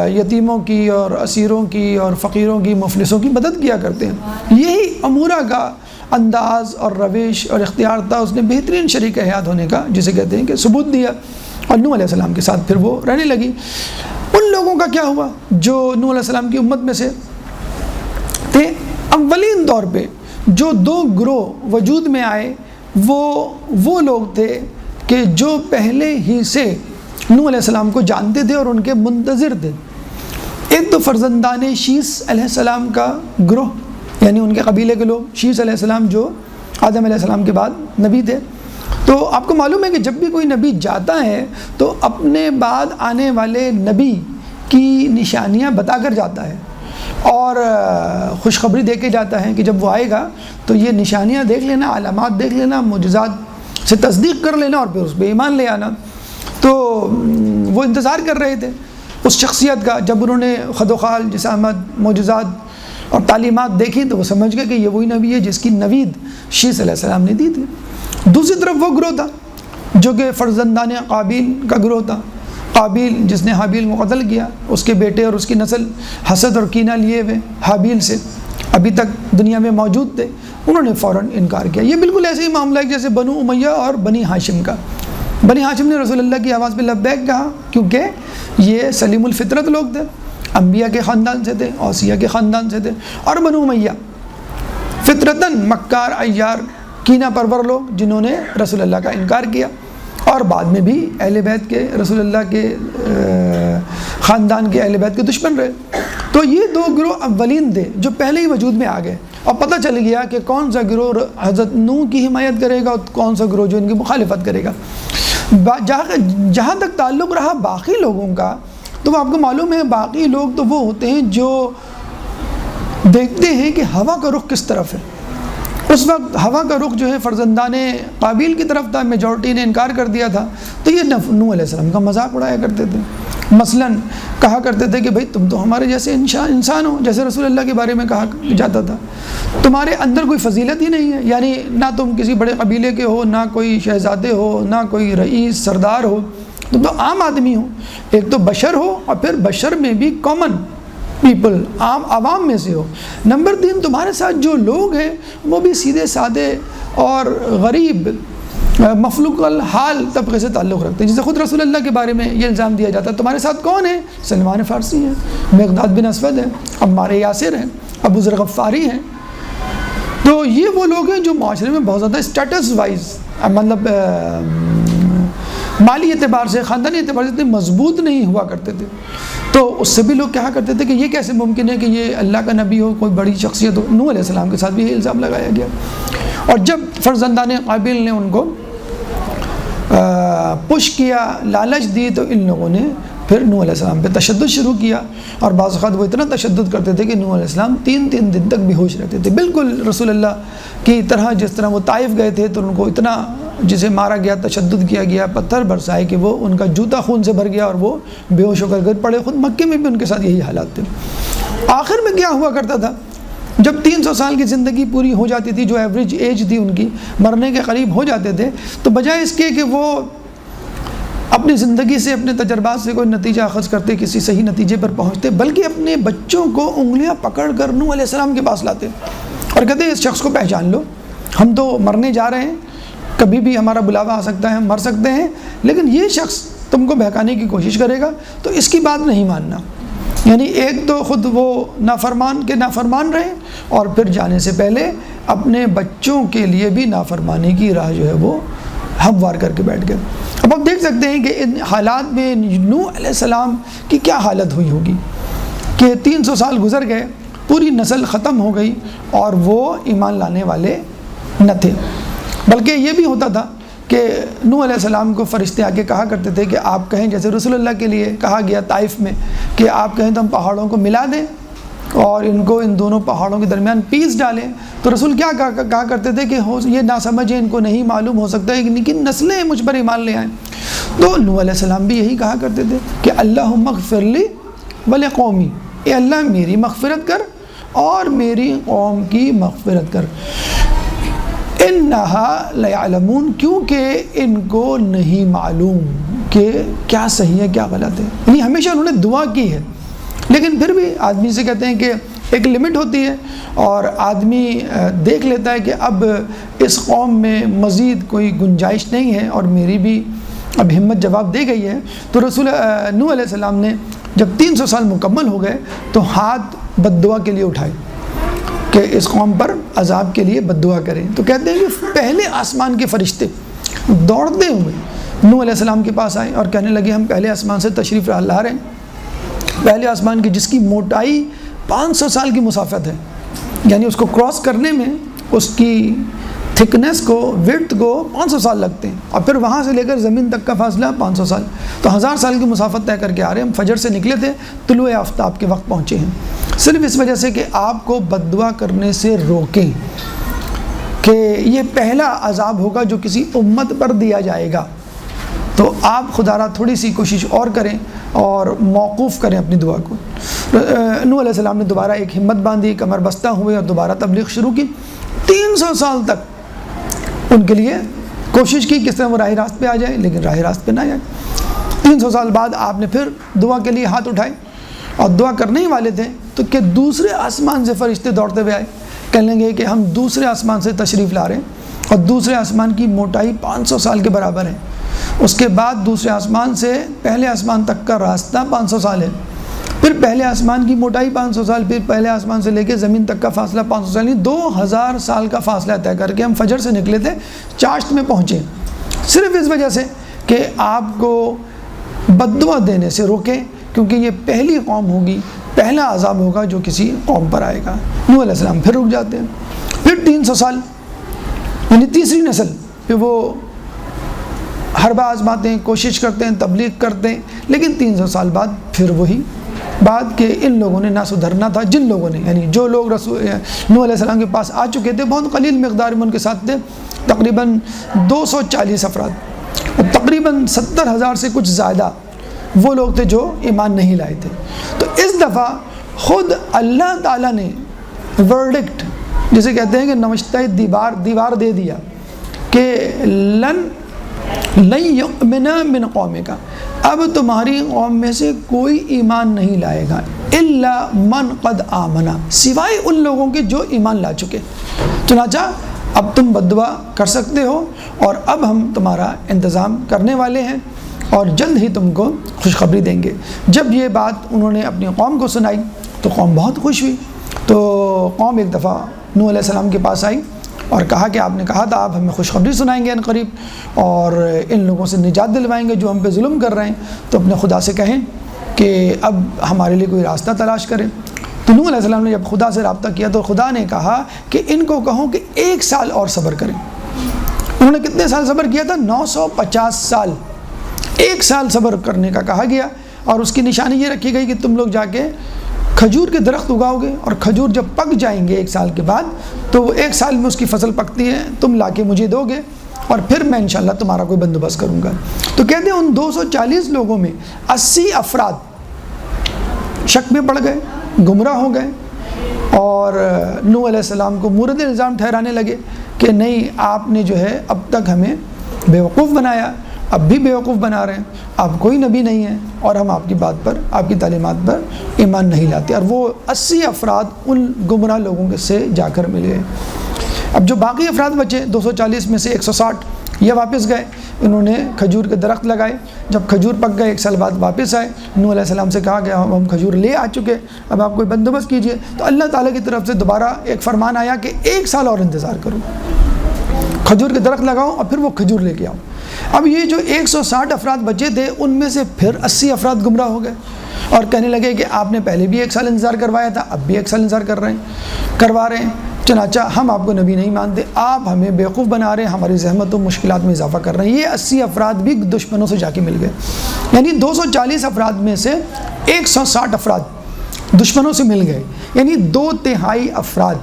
یتیموں کی اور اسیروں کی اور فقیروں کی, مفلسوں کی مدد کیا کرتے ہیں. یہی امورہ کا انداز اور روش اور اختیار تھا. اس نے بہترین شریک حیات ہونے کا, جسے کہتے ہیں کہ ثبوت دیا اور نوح علیہ السلام کے ساتھ پھر وہ رہنے لگی. ان لوگوں کا کیا ہوا جو نوح علیہ السلام کی امت میں سے تھے؟ اولین طور پہ جو 2 گروہ وجود میں آئے وہ لوگ تھے کہ جو پہلے ہی سے نوح علیہ السلام کو جانتے تھے اور ان کے منتظر تھے. ایک تو فرزندان شیث علیہ السلام کا گروہ, یعنی ان کے قبیلے کے لوگ. شیث علیہ السلام جو آدم علیہ السلام کے بعد نبی تھے. تو آپ کو معلوم ہے کہ جب بھی کوئی نبی جاتا ہے تو اپنے بعد آنے والے نبی کی نشانیاں بتا کر جاتا ہے اور خوشخبری دے کے جاتا ہے کہ جب وہ آئے گا تو یہ نشانیاں دیکھ لینا، علامات دیکھ لینا، معجزات سے تصدیق کر لینا اور پھر اس پہ ایمان لے آنا۔ تو وہ انتظار کر رہے تھے اس شخصیت کا۔ جب انہوں نے خد و خال، جسامت، معجزات اور تعلیمات دیکھی تو وہ سمجھ گئے کہ یہ وہی نبی ہے جس کی نوید شیس علیہ السلام نے دی تھی۔ دوسری طرف وہ گروہ تھا جو کہ فرزندان قابیل کا گروہ تھا۔ قابیل جس نے حابیل کو قتل کیا، اس کے بیٹے اور اس کی نسل حسد اور کینہ لیے ہوئے حابیل سے ابھی تک دنیا میں موجود تھے، انہوں نے فوراً انکار کیا۔ یہ بالکل ایسے ہی معاملہ ہے جیسے بنو امیہ اور بنی ہاشم کا۔ بنی ہاشم نے رسول اللہ کی آواز پہ لبیک کہا کیونکہ یہ سلیم الفطرت لوگ تھے، انبیاء کے خاندان سے تھے، اوصیاء کے خاندان سے تھے۔ اور بنو امیہ فطرتاً مکار، عیار، کینہ پرور لوگ جنہوں نے رسول اللہ کا انکار کیا اور بعد میں بھی اہل بیت کے، رسول اللہ کے خاندان کے اہل بیت کے دشمن رہے۔ تو یہ دو گروہ اولین تھے جو پہلے ہی وجود میں آ گئے، اور پتہ چل گیا کہ کون سا گروہ حضرت نوح کی حمایت کرے گا اور کون سا گروہ جو ان کی مخالفت کرے گا۔ جہاں تک تعلق رہا باقی لوگوں کا، تو وہ آپ کو معلوم ہے باقی لوگ تو وہ ہوتے ہیں جو دیکھتے ہیں کہ ہوا کا رخ کس طرف ہے۔ اس وقت ہوا کا رخ جو ہے فرزندان قابیل کی طرف تھا، میجورٹی نے انکار کر دیا تھا، تو یہ نوح علیہ السلام کا مذاق اڑایا کرتے تھے۔ مثلاً کہا کرتے تھے کہ بھائی تم تو ہمارے جیسے انسان ہو، جیسے رسول اللہ کے بارے میں کہا جاتا تھا، تمہارے اندر کوئی فضیلت ہی نہیں ہے، یعنی نہ تم کسی بڑے قبیلے کے ہو، نہ کوئی شہزادے ہو، نہ کوئی رئیس سردار ہو، تم تو عام آدمی ہو، ایک تو بشر ہو اور پھر بشر میں بھی کامن پیپل، عام عوام میں سے ہو۔ نمبر 3، تمہارے ساتھ جو لوگ ہیں وہ بھی سیدھے سادے اور غریب مفلوق الحال طبقے سے تعلق رکھتے ہیں، جسے خود رسول اللہ کے بارے میں یہ الزام دیا جاتا ہے تمہارے ساتھ کون ہے؟ سلمان فارسی ہیں، مقداد بن اسود ہیں، عمار یاسر ہیں، ابو ذر غفاری ہیں۔ تو یہ وہ لوگ ہیں جو معاشرے میں بہت زیادہ اسٹیٹس وائز، مطلب مالی اعتبار سے، خاندانی اعتبار سے اتنے مضبوط نہیں ہوا کرتے تھے۔ تو اس سے بھی لوگ کہا کرتے تھے کہ یہ کیسے ممکن ہے کہ یہ اللہ کا نبی ہو، کوئی بڑی شخصیت ہو۔ نوح علیہ السلام کے ساتھ بھی یہ الزام لگایا گیا، اور جب فرزندان قابیل نے ان کو پش کیا، لالچ دی، تو ان لوگوں نے پھر نوح علیہ السلام پہ تشدد شروع کیا، اور بعض اوقات وہ اتنا تشدد کرتے تھے کہ نوح علیہ السلام 3 دن تک بے ہوش رہتے تھے، بالکل رسول اللہ کی طرح، جس طرح وہ طائف گئے تھے تو ان کو اتنا جسے مارا گیا، تشدد کیا گیا، پتھر برسائے کہ وہ ان کا جوتا خون سے بھر گیا اور وہ بے ہوش ہو کر گر پڑے۔ خود مکے میں بھی ان کے ساتھ یہی حالات تھے۔ آخر میں کیا ہوا کرتا تھا، جب 300 سال کی زندگی پوری ہو جاتی تھی، جو ایوریج ایج تھی ان کی، مرنے کے قریب ہو جاتے تھے، تو بجائے اس کے کہ وہ اپنی زندگی سے، اپنے تجربات سے کوئی نتیجہ اخذ کرتے، کسی صحیح نتیجے پر پہنچتے، بلکہ اپنے بچوں کو انگلیاں پکڑ کر نوح علیہ السلام کے پاس لاتے اور کہتے اس شخص کو پہچان لو، ہم تو مرنے جا رہے ہیں، کبھی بھی ہمارا بلاوا آ سکتا ہے، ہم مر سکتے ہیں، لیکن یہ شخص تم کو بہکانے کی کوشش کرے گا تو اس کی بات نہیں ماننا۔ یعنی ایک تو خود وہ نافرمان رہے، اور پھر جانے سے پہلے اپنے بچوں کے لیے بھی نافرمانی کی راہ جو ہے وہ ہموار کر کے بیٹھ گئے۔ اب آپ دیکھ سکتے ہیں کہ ان حالات میں نوح علیہ السلام کی کیا حالت ہوئی ہوگی کہ 300 سال گزر گئے، پوری نسل ختم ہو گئی اور وہ ایمان لانے والے نہ تھے۔ بلکہ یہ بھی ہوتا تھا کہ نوح علیہ السلام کو فرشتے آ کے کہا کرتے تھے کہ آپ کہیں، جیسے رسول اللہ کے لیے کہا گیا طائف میں کہ آپ کہیں تو ہم پہاڑوں کو ملا دیں اور ان کو ان دونوں پہاڑوں کے درمیان پیس ڈالیں، تو رسول کیا کہا کرتے تھے کہ یہ نہ سمجھیں، ان کو نہیں معلوم، ہو سکتا ہے لیکن نسلیں مجھ پر ایمان لے آئیں۔ تو نوح علیہ السلام بھی یہی کہا کرتے تھے کہ اللہم اغفر لی ولقومی، اے اللہ میری مغفرت کر اور میری قوم کی مغفرت کر۔ انہا لیعلمون، کیونکہ ان کو نہیں معلوم کہ کیا صحیح ہے کیا غلط ہے۔ یعنی ہمیشہ انہوں نے دعا کی ہے، لیکن پھر بھی آدمی سے کہتے ہیں کہ ایک لمٹ ہوتی ہے، اور آدمی دیکھ لیتا ہے کہ اب اس قوم میں مزید کوئی گنجائش نہیں ہے اور میری بھی اب ہمت جواب دے گئی ہے۔ تو رسول نوح علیہ السلام نے جب 300 سال مکمل ہو گئے تو ہاتھ بد دعا کے لیے اٹھائے کہ اس قوم پر عذاب کے لیے بد دعا کریں۔ تو کہتے ہیں کہ پہلے آسمان کے فرشتے دوڑتے ہوئے نوح علیہ السلام کے پاس آئے اور کہنے لگے ہم پہلے آسمان سے تشریف لا رہے ہیں، پہلے آسمان کی جس کی موٹائی 500 سال کی مسافت ہے، یعنی اس کو کراس کرنے میں اس کی تھکنیس کو، وڈتھ کو 500 سال لگتے ہیں، اور پھر وہاں سے لے کر زمین تک کا فاصلہ 500 سال، تو 1000 سال کی مسافت طے کر کے آ رہے ہیں۔ ہم فجر سے نکلے تھے، طلوع آفتاب کے وقت پہنچے ہیں، صرف اس وجہ سے کہ آپ کو بد دعا کرنے سے روکیں کہ یہ پہلا عذاب ہوگا جو کسی امت پر دیا جائے گا، تو آپ خدا را تھوڑی سی کوشش اور کریں اور موقوف کریں اپنی دعا کو۔ نوح علیہ السلام نے دوبارہ ایک ہمت باندھی، کمر بستہ ہوئے اور دوبارہ تبلیغ شروع کی۔ 300 سال تک ان کے لیے کوشش کی کس طرح وہ راہ راست پہ آ جائے، لیکن راہ راست پہ نہ آئے۔ 300 سال بعد آپ نے پھر دعا کے لیے ہاتھ اٹھائے، اور دعا کرنے ہی والے تھے تو کہ دوسرے آسمان سے فرشتے دوڑتے ہوئے آئے، کہنے لگے کہ ہم دوسرے آسمان سے تشریف لا رہے ہیں، اور دوسرے آسمان کی موٹائی 500 سال کے برابر ہے۔ اس کے بعد دوسرے آسمان سے پہلے آسمان تک کا راستہ 500 سال ہے، پھر پہلے آسمان کی موٹائی 500 سال، پھر پہلے آسمان سے لے کے زمین تک کا فاصلہ 500 سال، یعنی 2000 سال کا فاصلہ طے کر کے ہم فجر سے نکلے تھے، چاشت میں پہنچے، صرف اس وجہ سے کہ آپ کو بد دعا دینے سے روکیں، کیونکہ یہ پہلی قوم ہوگی، پہلا عذاب ہوگا جو کسی قوم پر آئے گا۔ نوح علیہ السلام پھر رک جاتے ہیں، پھر 300 سال یعنی تیسری نسل پہ وہ حربہ آزماتے ہیں، کوشش کرتے ہیں، تبلیغ کرتے ہیں، لیکن 300 سال بعد پھر وہی بات کہ ان لوگوں نے نہ سدھرنا تھا، جن لوگوں نے یعنی جو لوگ نوح علیہ السلام کے پاس آ چکے تھے، بہت قلیل مقدار میں ان کے ساتھ تھے، تقریباً 240 افراد، اور تقریباً 70,000 سے کچھ زیادہ وہ لوگ تھے جو ایمان نہیں لائے تھے۔ تو اس دفعہ خود اللہ تعالیٰ نے ورڈکٹ، جسے کہتے ہیں کہ نوشتہ دیوار دے دیا کہ لن یؤمن من قومک، اب تمہاری قوم میں سے کوئی ایمان نہیں لائے گا، الا من قد آمنا، سوائے ان لوگوں کے جو ایمان لا چکے۔ چنانچہ اب تم بد دعا کر سکتے ہو، اور اب ہم تمہارا انتظام کرنے والے ہیں، اور جلد ہی تم کو خوشخبری دیں گے۔ جب یہ بات انہوں نے اپنی قوم کو سنائی تو قوم بہت خوش ہوئی، تو قوم ایک دفعہ نوح علیہ السلام کے پاس آئی اور کہا کہ آپ نے کہا تھا آپ ہمیں خوشخبری سنائیں گے ان قریب، اور ان لوگوں سے نجات دلوائیں گے جو ہم پہ ظلم کر رہے ہیں، تو اپنے خدا سے کہیں کہ اب ہمارے لیے کوئی راستہ تلاش کریں۔ تو نوح علیہ السلام نے جب خدا سے رابطہ کیا تو خدا نے کہا کہ ان کو کہو کہ 1 سال اور صبر کریں۔ انہوں نے کتنے سال صبر کیا تھا؟ 950 سال، 1 سال صبر کرنے کا کہا گیا، اور اس کی نشانی یہ رکھی گئی کہ تم لوگ جا کے کھجور کے درخت اگاؤ گے، اور کھجور جب پک جائیں گے 1 سال کے بعد، تو وہ 1 سال میں اس کی فصل پکتی ہے، تم لا کے مجھے دو گے، اور پھر میں انشاءاللہ تمہارا کوئی بندوبست کروں گا۔ تو کہتے ہیں ان 240 لوگوں میں 80 افراد شک میں پڑ گئے، گمراہ ہو گئے، اور نوح علیہ السلام کو مورد الزام ٹھہرانے لگے کہ نہیں، آپ نے جو ہے اب تک ہمیں بیوقوف بنایا، اب بھی بیوقوف بنا رہے ہیں، آپ کوئی نبی نہیں ہیں، اور ہم آپ کی بات پر، آپ کی تعلیمات پر ایمان نہیں لاتے۔ اور وہ 80 افراد ان گمراہ لوگوں سے جا کر ملے۔ اب جو باقی افراد بچے 240 میں سے 160 یہ واپس گئے، انہوں نے کھجور کے درخت لگائے، جب کھجور پک گئے 1 سال بعد واپس آئے، نوح علیہ السلام سے کہا کہ ہم کھجور لے آ چکے، اب آپ کوئی بندوبست کیجئے۔ تو اللہ تعالیٰ کی طرف سے دوبارہ ایک فرمان آیا کہ 1 سال اور انتظار کرو، کھجور کے درخت لگاؤ اور پھر وہ کھجور لے کے آؤ۔ اب یہ جو 160 افراد بچے تھے ان میں سے پھر 80 افراد گمراہ ہو گئے، اور کہنے لگے کہ آپ نے پہلے بھی 1 سال انتظار کروایا تھا، اب بھی 1 سال انتظار کروا رہے ہیں، چنانچہ ہم آپ کو نبی نہیں مانتے، آپ ہمیں بیوقوف بنا رہے ہیں، ہماری زحمت و مشکلات میں اضافہ کر رہے ہیں۔ یہ 80 افراد بھی دشمنوں سے جا کے مل گئے، یعنی 240 افراد میں سے 160 افراد دشمنوں سے مل گئے، یعنی 2/3 افراد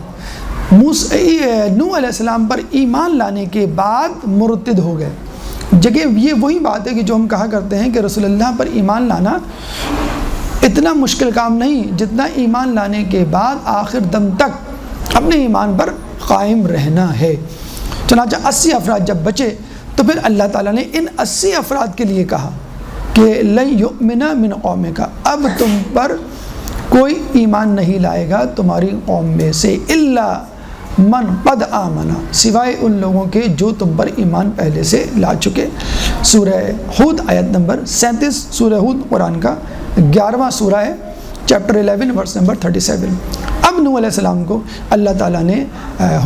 نوح علیہ السلام پر ایمان لانے کے بعد مرتد ہو گئے۔ جگہ یہ وہی بات ہے کہ جو ہم کہا کرتے ہیں کہ رسول اللہ پر ایمان لانا اتنا مشکل کام نہیں جتنا ایمان لانے کے بعد آخر دم تک اپنے ایمان پر قائم رہنا ہے۔ چنانچہ 80 افراد جب بچے تو پھر اللہ تعالیٰ نے ان 80 افراد کے لیے کہا کہ لن یؤمن من قومک، اب تم پر کوئی ایمان نہیں لائے گا تمہاری قوم میں سے، الا من قد آمنا، سوائے ان لوگوں کے جو تم پر ایمان پہلے سے لا چکے۔ سورہ ہود آیت نمبر 37، سورہ ہود قرآن کا 11واں سورہ ہے، چیپٹر 11 ورس نمبر 37۔ اب نوح علیہ السلام کو اللہ تعالیٰ نے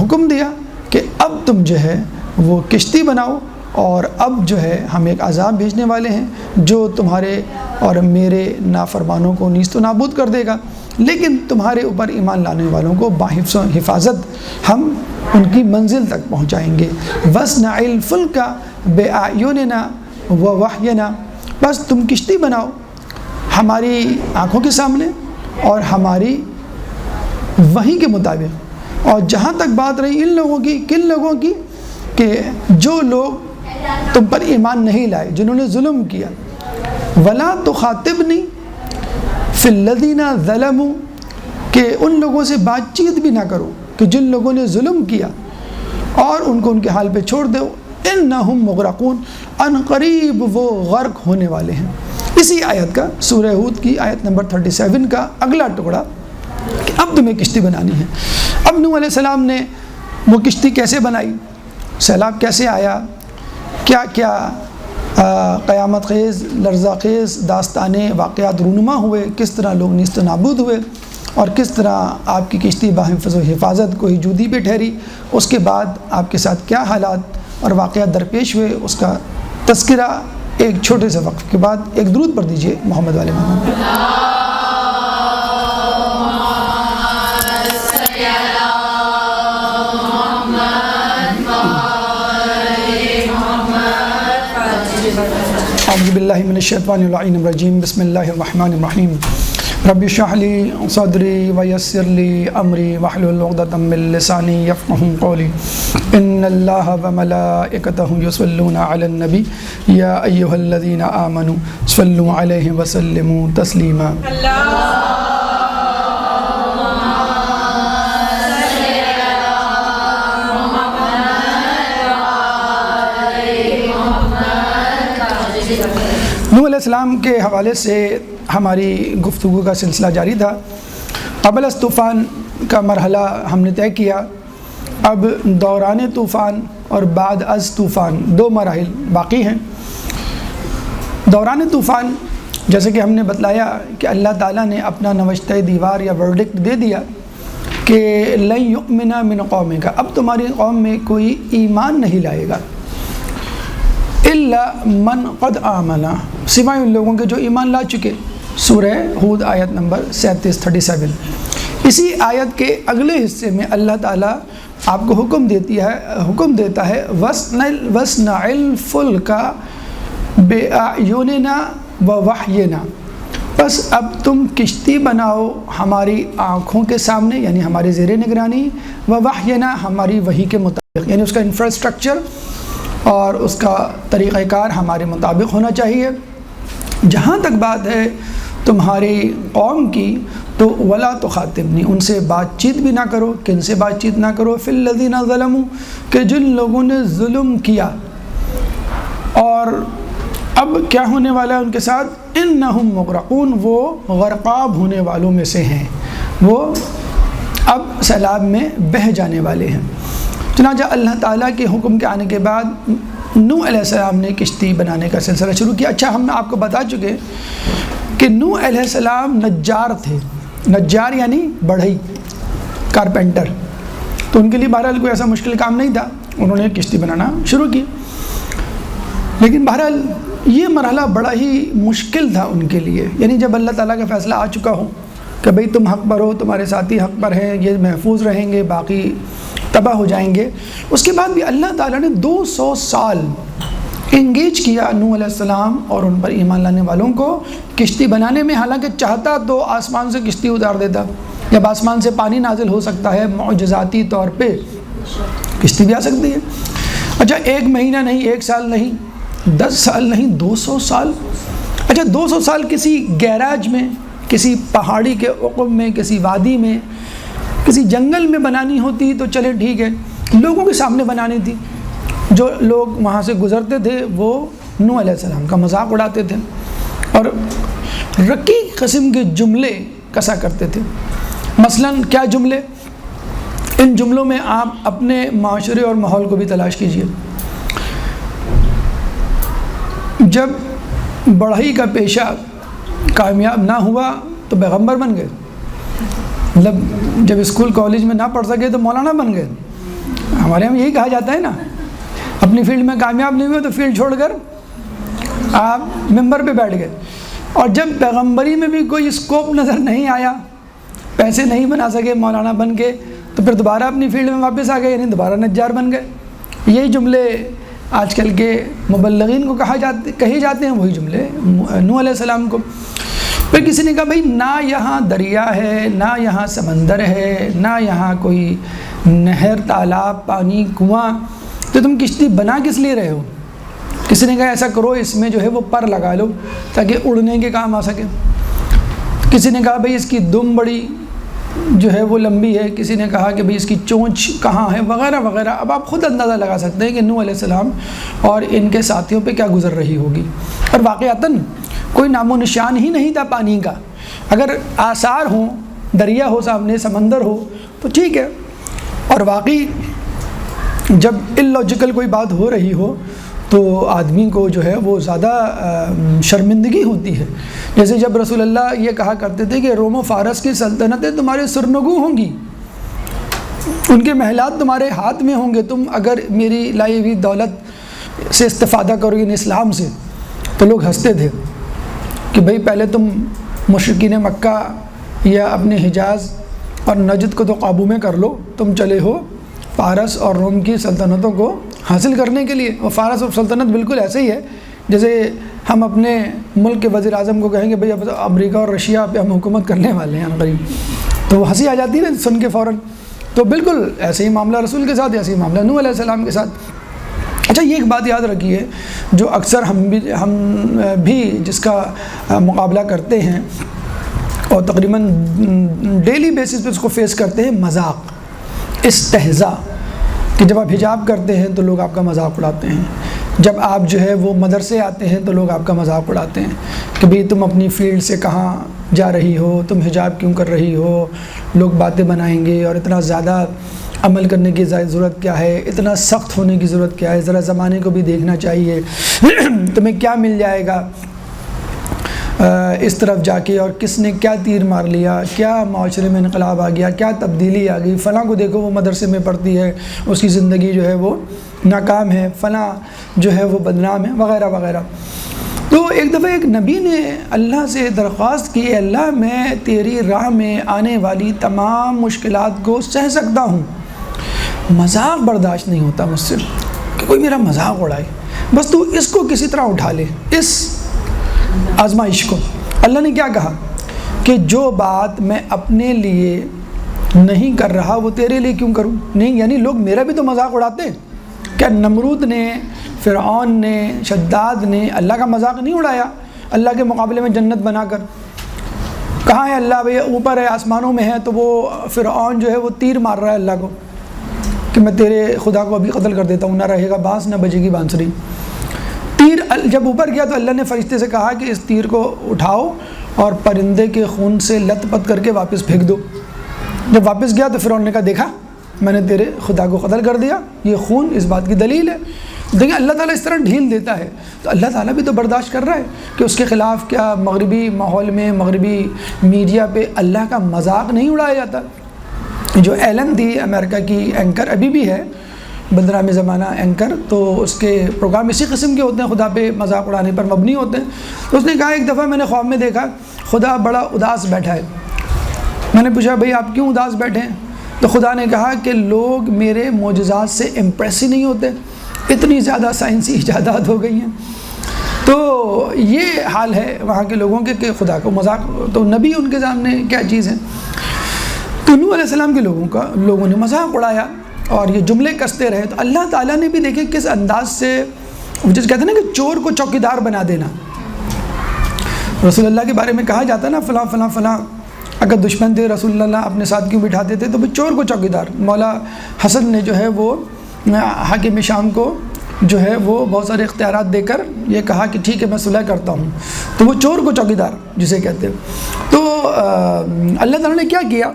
حکم دیا کہ اب تم جو ہے وہ کشتی بناؤ، اور اب جو ہے ہم ایک عذاب بھیجنے والے ہیں جو تمہارے اور میرے نافرمانوں کو نیست و نابود کر دے گا، لیکن تمہارے اوپر ایمان لانے والوں کو بحفظ و حفاظت ہم ان کی منزل تک پہنچائیں گے۔ وَاصْنَعِ الْفُلْكَ بِأَعْيُنِنَا وَوَحْيِنَا، بس تم کشتی بناؤ ہماری آنکھوں کے سامنے اور ہماری وحی کے مطابق۔ اور جہاں تک بات رہی ان لوگوں کی، کن لوگوں کی؟ کہ جو لوگ تم پر ایمان نہیں لائے، جنہوں نے ظلم کیا۔ وَلَا تُخَاطِبْنِي فِي الَّذِينَ ظَلَمُوا، کہ ان لوگوں سے بات چیت بھی نہ کرو کہ جن لوگوں نے ظلم کیا، اور ان کو ان کے حال پہ چھوڑ دو۔ اِنَّهُمْ مُغْرَقُونَ، ان قریب وہ غرق ہونے والے ہیں۔ اسی آیت کا، سورہ ہود کی آیت نمبر 37 کا اگلا ٹکڑا کہ اب تمہیں کشتی بنانی ہے۔ اب نوح علیہ السلام نے وہ کشتی کیسے بنائی، سیلاب کیسے آیا، کیا کیا قیامت خیز لرزہ خیز داستانیں واقعات رونما ہوئے، کس طرح لوگ نیست و نابود ہوئے، اور کس طرح آپ کی کشتی بحفظ و حفاظت کوئی جودی پہ ٹھہری، اس کے بعد آپ کے ساتھ کیا حالات اور واقعات درپیش ہوئے، اس کا تذکرہ ایک چھوٹے سے وقت کے بعد۔ ایک درود پڑھ دیجئے محمد والے محمد۔ اعوذ باللہ من الشیطان اللعین الرجیم، بسم اللہ الرحمن الرحیم۔ رب اشرح لی صدری ویسر لی امری واحلل عقدۃ من لسانی یفقہوا قولی۔ ان اللہ وملائکتہ یصلون علی النبی یا ایہا الذین آمنوا صلوا علیہ وسلموا تسلیما۔ نوح علیہ السلام کے حوالے سے ہماری گفتگو کا سلسلہ جاری تھا۔ قبل از طوفان کا مرحلہ ہم نے طے کیا، اب دوران طوفان اور بعد از طوفان دو مراحل باقی ہیں۔ دوران طوفان جیسے کہ ہم نے بتلایا کہ اللہ تعالیٰ نے اپنا نوشتہ دیوار یا ورڈکٹ دے دیا کہ لن یؤمن من قومک، اب تمہاری قوم میں کوئی ایمان نہیں لائے گا، الا من قد آمن، سوائے ان لوگوں کے جو ایمان لا چکے۔ سورہ ہود آیت نمبر 37۔ اسی آیت کے اگلے حصے میں اللہ تعالیٰ آپ کو حکم دیتا ہے وَاصْنَعِ الْفُلْكَ بِأَعْيُنِنَا وَوَحْيِنَا، بس اب تم کشتی بناؤ ہماری آنکھوں کے سامنے، یعنی ہماری زیر نگرانی، وَوَحْيِنَا، ہماری وحی کے مطابق، یعنی اس کا انفراسٹرکچر اور اس کا طریقہ کار ہمارے مطابق ہونا چاہیے۔ جہاں تک بات ہے تمہاری قوم کی تو ولا تخاطبنی، ان سے بات چیت بھی نہ کرو۔ کن سے بات چیت نہ کرو؟ فی الذین ظلموا، کہ جن لوگوں نے ظلم کیا۔ اور اب کیا ہونے والا ہے ان کے ساتھ؟ انہم مغرقون، وہ غرقاب ہونے والوں میں سے ہیں، وہ اب سیلاب میں بہہ جانے والے ہیں۔ چنانچہ اللہ تعالیٰ کے حکم کے آنے کے بعد نوح علیہ السلام نے کشتی بنانے کا سلسلہ شروع کیا۔ اچھا، ہم آپ کو بتا چکے کہ نوح علیہ السلام نجار تھے، نجار یعنی بڑھئی، کارپینٹر، تو ان کے لیے بہرحال کوئی ایسا مشکل کام نہیں تھا، انہوں نے کشتی بنانا شروع کی۔ لیکن بہرحال یہ مرحلہ بڑا ہی مشکل تھا ان کے لیے، یعنی جب اللہ تعالیٰ کا فیصلہ آ چکا ہو کہ بھئی تم حق پر ہو، تمہارے ساتھی حق پر ہیں، یہ محفوظ رہیں گے، باقی تباہ ہو جائیں گے۔ اس کے بعد بھی اللہ تعالیٰ نے 200 سال انگیج کیا نوح علیہ السلام اور ان پر ایمان لانے والوں کو کشتی بنانے میں۔ حالانکہ چاہتا تو آسمان سے کشتی اتار دیتا، جب آسمان سے پانی نازل ہو سکتا ہے معجزاتی طور پہ، کشتی بھی آ سکتی ہے۔ اچھا، 1 مہینہ نہیں، 1 سال نہیں، 10 سال نہیں، 200 سال۔ اچھا، 200 سال کسی گیراج میں، کسی پہاڑی کے عقب میں، کسی وادی میں، کسی جنگل میں بنانی ہوتی تو چلے ٹھیک ہے، لوگوں کے سامنے بنانی تھی۔ جو لوگ وہاں سے گزرتے تھے وہ نوح علیہ السلام کا مذاق اڑاتے تھے اور رقیق قسم کے جملے کسا کرتے تھے۔ مثلا کیا جملے؟ ان جملوں میں آپ اپنے معاشرے اور ماحول کو بھی تلاش کیجئے۔ جب بڑھئی کا پیشہ کامیاب نہ ہوا تو پیغمبر بن گئے، مطلب جب اسکول کالج میں نہ پڑھ سکے تو مولانا بن گئے۔ ہمارے یہاں یہی کہا جاتا ہے نا، اپنی فیلڈ میں کامیاب نہیں ہوئے تو فیلڈ چھوڑ کر آپ ممبر پہ بیٹھ گئے۔ اور جب پیغمبری میں بھی کوئی اسکوپ نظر نہیں آیا، پیسے نہیں بنا سکے مولانا بن کے، تو پھر دوبارہ اپنی فیلڈ میں واپس آ گئے، یعنی دوبارہ نجار بن گئے۔ یہی جملے آج کل کے مبلغین کو کہے جاتے ہیں، وہی جملے نوح علیہ السلام کو۔ پھر کسی نے کہا بھائی نہ یہاں دریا ہے، نہ یہاں سمندر ہے، نہ یہاں کوئی نہر، تالاب، پانی، کنواں، تو تم کشتی بنا کس لیے رہے ہو؟ کسی نے کہا ایسا کرو اس میں جو ہے وہ پر لگا لو تاکہ اڑنے کے کام آ سکے۔ کسی نے کہا بھئی اس کی دم بڑی جو ہے وہ لمبی ہے، کسی نے کہا کہ بھئی اس کی چونچ کہاں ہے، وغیرہ وغیرہ۔ اب آپ خود اندازہ لگا سکتے ہیں کہ نوح علیہ السلام اور ان کے ساتھیوں پہ کیا گزر رہی ہوگی۔ اور واقعتاً کوئی نام و نشان ہی نہیں تھا پانی کا۔ اگر آثار ہوں، دریا ہو سامنے، سمندر ہو تو ٹھیک ہے، اور واقعی جب اللاجیکل کوئی بات ہو رہی ہو تو آدمی کو جو ہے وہ زیادہ شرمندگی ہوتی ہے۔ جیسے جب رسول اللہ یہ کہا کرتے تھے کہ روم و فارس کی سلطنتیں تمہارے سرنگوں ہوں گی، ان کے محلات تمہارے ہاتھ میں ہوں گے، تم اگر میری لائی ہوئی دولت سے استفادہ کرو گے اسلام سے۔ تو لوگ ہنستے تھے کہ بھئی پہلے تم مشرکین مکہ یا اپنے حجاز اور نجد کو تو قابو میں کر لو، تم چلے ہو فارس اور روم کی سلطنتوں کو حاصل کرنے کے لیے۔ اور فارس اور سلطنت بالکل ایسے ہی ہے جیسے ہم اپنے ملک کے وزیر اعظم کو کہیں گے بھئی اب امریکہ اور رشیا پہ ہم حکومت کرنے والے ہیں قریب، تو وہ ہنسی آ جاتی ہے سن کے فوراً۔ تو بالکل ایسے ہی معاملہ رسول کے ساتھ، ایسے ہی معاملہ نوح علیہ السلام کے ساتھ۔ اچھا یہ ایک بات یاد رکھیے جو اکثر ہم بھی جس کا مقابلہ کرتے ہیں اور تقریباً ڈیلی بیسس پہ اس کو فیس کرتے ہیں، مذاق، استہزاء، کہ جب آپ حجاب کرتے ہیں تو لوگ آپ کا مذاق اڑاتے ہیں، جب آپ جو ہے وہ مدرسے آتے ہیں تو لوگ آپ کا مذاق اڑاتے ہیں کہ بھئی تم اپنی فیلڈ سے کہاں جا رہی ہو، تم حجاب کیوں کر رہی ہو، لوگ باتیں بنائیں گے، اور اتنا زیادہ عمل کرنے کی ضرورت کیا ہے، اتنا سخت ہونے کی ضرورت کیا ہے، ذرا زمانے کو بھی دیکھنا چاہیے، تمہیں کیا مل جائے گا اس طرف جا کے، اور کس نے کیا تیر مار لیا، کیا معاشرے میں انقلاب آ گیا، کیا تبدیلی آ گئی، فلاں کو دیکھو وہ مدرسے میں پڑھتی ہے، اس کی زندگی جو ہے وہ ناکام ہے، فلاں جو ہے وہ بدنام ہے، وغیرہ وغیرہ۔ تو ایک دفعہ ایک نبی نے اللہ سے درخواست کی، اللہ میں تیری راہ میں آنے والی تمام مشکلات کو سہ سکتا ہوں، مذاق برداشت نہیں ہوتا مجھ سے کہ کوئی میرا مذاق اڑائے، بس تو اس کو کسی طرح اٹھا لے، اس آزمائش کو۔ اللہ نے کیا کہا کہ جو بات میں اپنے لیے نہیں کر رہا وہ تیرے لیے کیوں کروں؟ نہیں، یعنی لوگ میرا بھی تو مذاق اڑاتے ہیں۔ کیا نمرود نے، فرعون نے، شداد نے اللہ کا مذاق نہیں اڑایا اللہ کے مقابلے میں جنت بنا کر؟ کہاں ہے اللہ؟ بھئی اوپر ہے، آسمانوں میں ہے، تو وہ فرعون جو ہے وہ تیر مار رہا ہے اللہ کو کہ میں تیرے خدا کو ابھی قتل کر دیتا ہوں، نہ رہے گا بانس نہ بجے گی بانسری۔ تیر جب اوپر گیا تو اللہ نے فرشتے سے کہا کہ اس تیر کو اٹھاؤ اور پرندے کے خون سے لت پت کر کے واپس پھینک دو۔ جب واپس گیا تو فرعون نے کہا دیکھا میں نے تیرے خدا کو قتل کر دیا، یہ خون اس بات کی دلیل ہے۔ دیکھیں اللہ تعالیٰ اس طرح ڈھیل دیتا ہے، تو اللہ تعالیٰ بھی تو برداشت کر رہا ہے کہ اس کے خلاف کیا مغربی ماحول میں، مغربی میڈیا پہ اللہ کا مذاق نہیں اڑایا جاتا۔ جو ایلن تھی امریکہ کی اینکر، ابھی بھی ہے بدنام زمانہ اینکر، تو اس کے پروگرام اسی قسم کے ہوتے ہیں، خدا پہ مذاق اڑانے پر مبنی ہوتے ہیں۔ تو اس نے کہا ایک دفعہ میں نے خواب میں دیکھا خدا بڑا اداس بیٹھا ہے۔ میں نے پوچھا بھئی آپ کیوں اداس بیٹھے ہیں؟ تو خدا نے کہا کہ لوگ میرے معجزات سے امپریس ہی نہیں ہوتے، اتنی زیادہ سائنسی ایجادات ہو گئی ہیں۔ تو یہ حال ہے وہاں کے لوگوں کے کہ خدا کو مذاق، تو نبی ان کے سامنے کیا چیز ہے۔ تو نوح علیہ السلام کے لوگوں نے مذاق اڑایا اور یہ جملے کستے رہے۔ تو اللہ تعالیٰ نے بھی دیکھے کس انداز سے، جس کہتے ہیں نا کہ چور کو چوکیدار بنا دینا۔ رسول اللہ کے بارے میں کہا جاتا ہے نا فلاں فلاں فلاں، اگر دشمن تھے رسول اللہ اپنے ساتھ کیوں بٹھاتے تھے؟ تو چور کو چوکیدار۔ مولا حسن نے جو ہے وہ حاکم شام کو جو ہے وہ بہت سارے اختیارات دے کر یہ کہا کہ ٹھیک ہے میں صلح کرتا ہوں، تو وہ چور کو چوکیدار جسے کہتے ہیں۔ تو اللہ تعالیٰ نے کیا کیا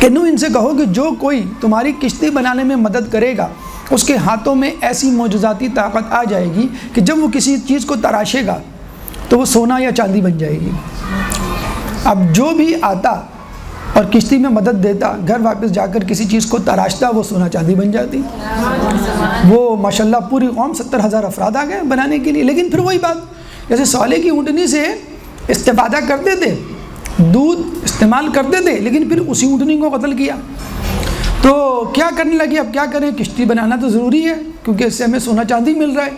کہ نوح ان سے کہو کہ جو کوئی تمہاری کشتی بنانے میں مدد کرے گا اس کے ہاتھوں میں ایسی معجزاتی طاقت آ جائے گی کہ جب وہ کسی چیز کو تراشے گا تو وہ سونا یا چاندی بن جائے گی۔ اب جو بھی آتا اور کشتی میں مدد دیتا، گھر واپس جا کر کسی چیز کو تراشتا، وہ سونا چاندی بن جاتی۔ وہ ماشاءاللہ پوری قوم 70,000 افراد آ گئے بنانے کے لیے۔ لیکن پھر وہی بات، جیسے سولے کی اونٹنی سے استفادہ کرتے تھے، دودھ استعمال کرتے تھے، لیکن پھر اسی اونٹنی کو قتل کیا۔ تو کیا کرنے لگے؟ اب کیا کریں، کشتی بنانا تو ضروری ہے کیونکہ اس سے ہمیں سونا چاندی مل رہا ہے۔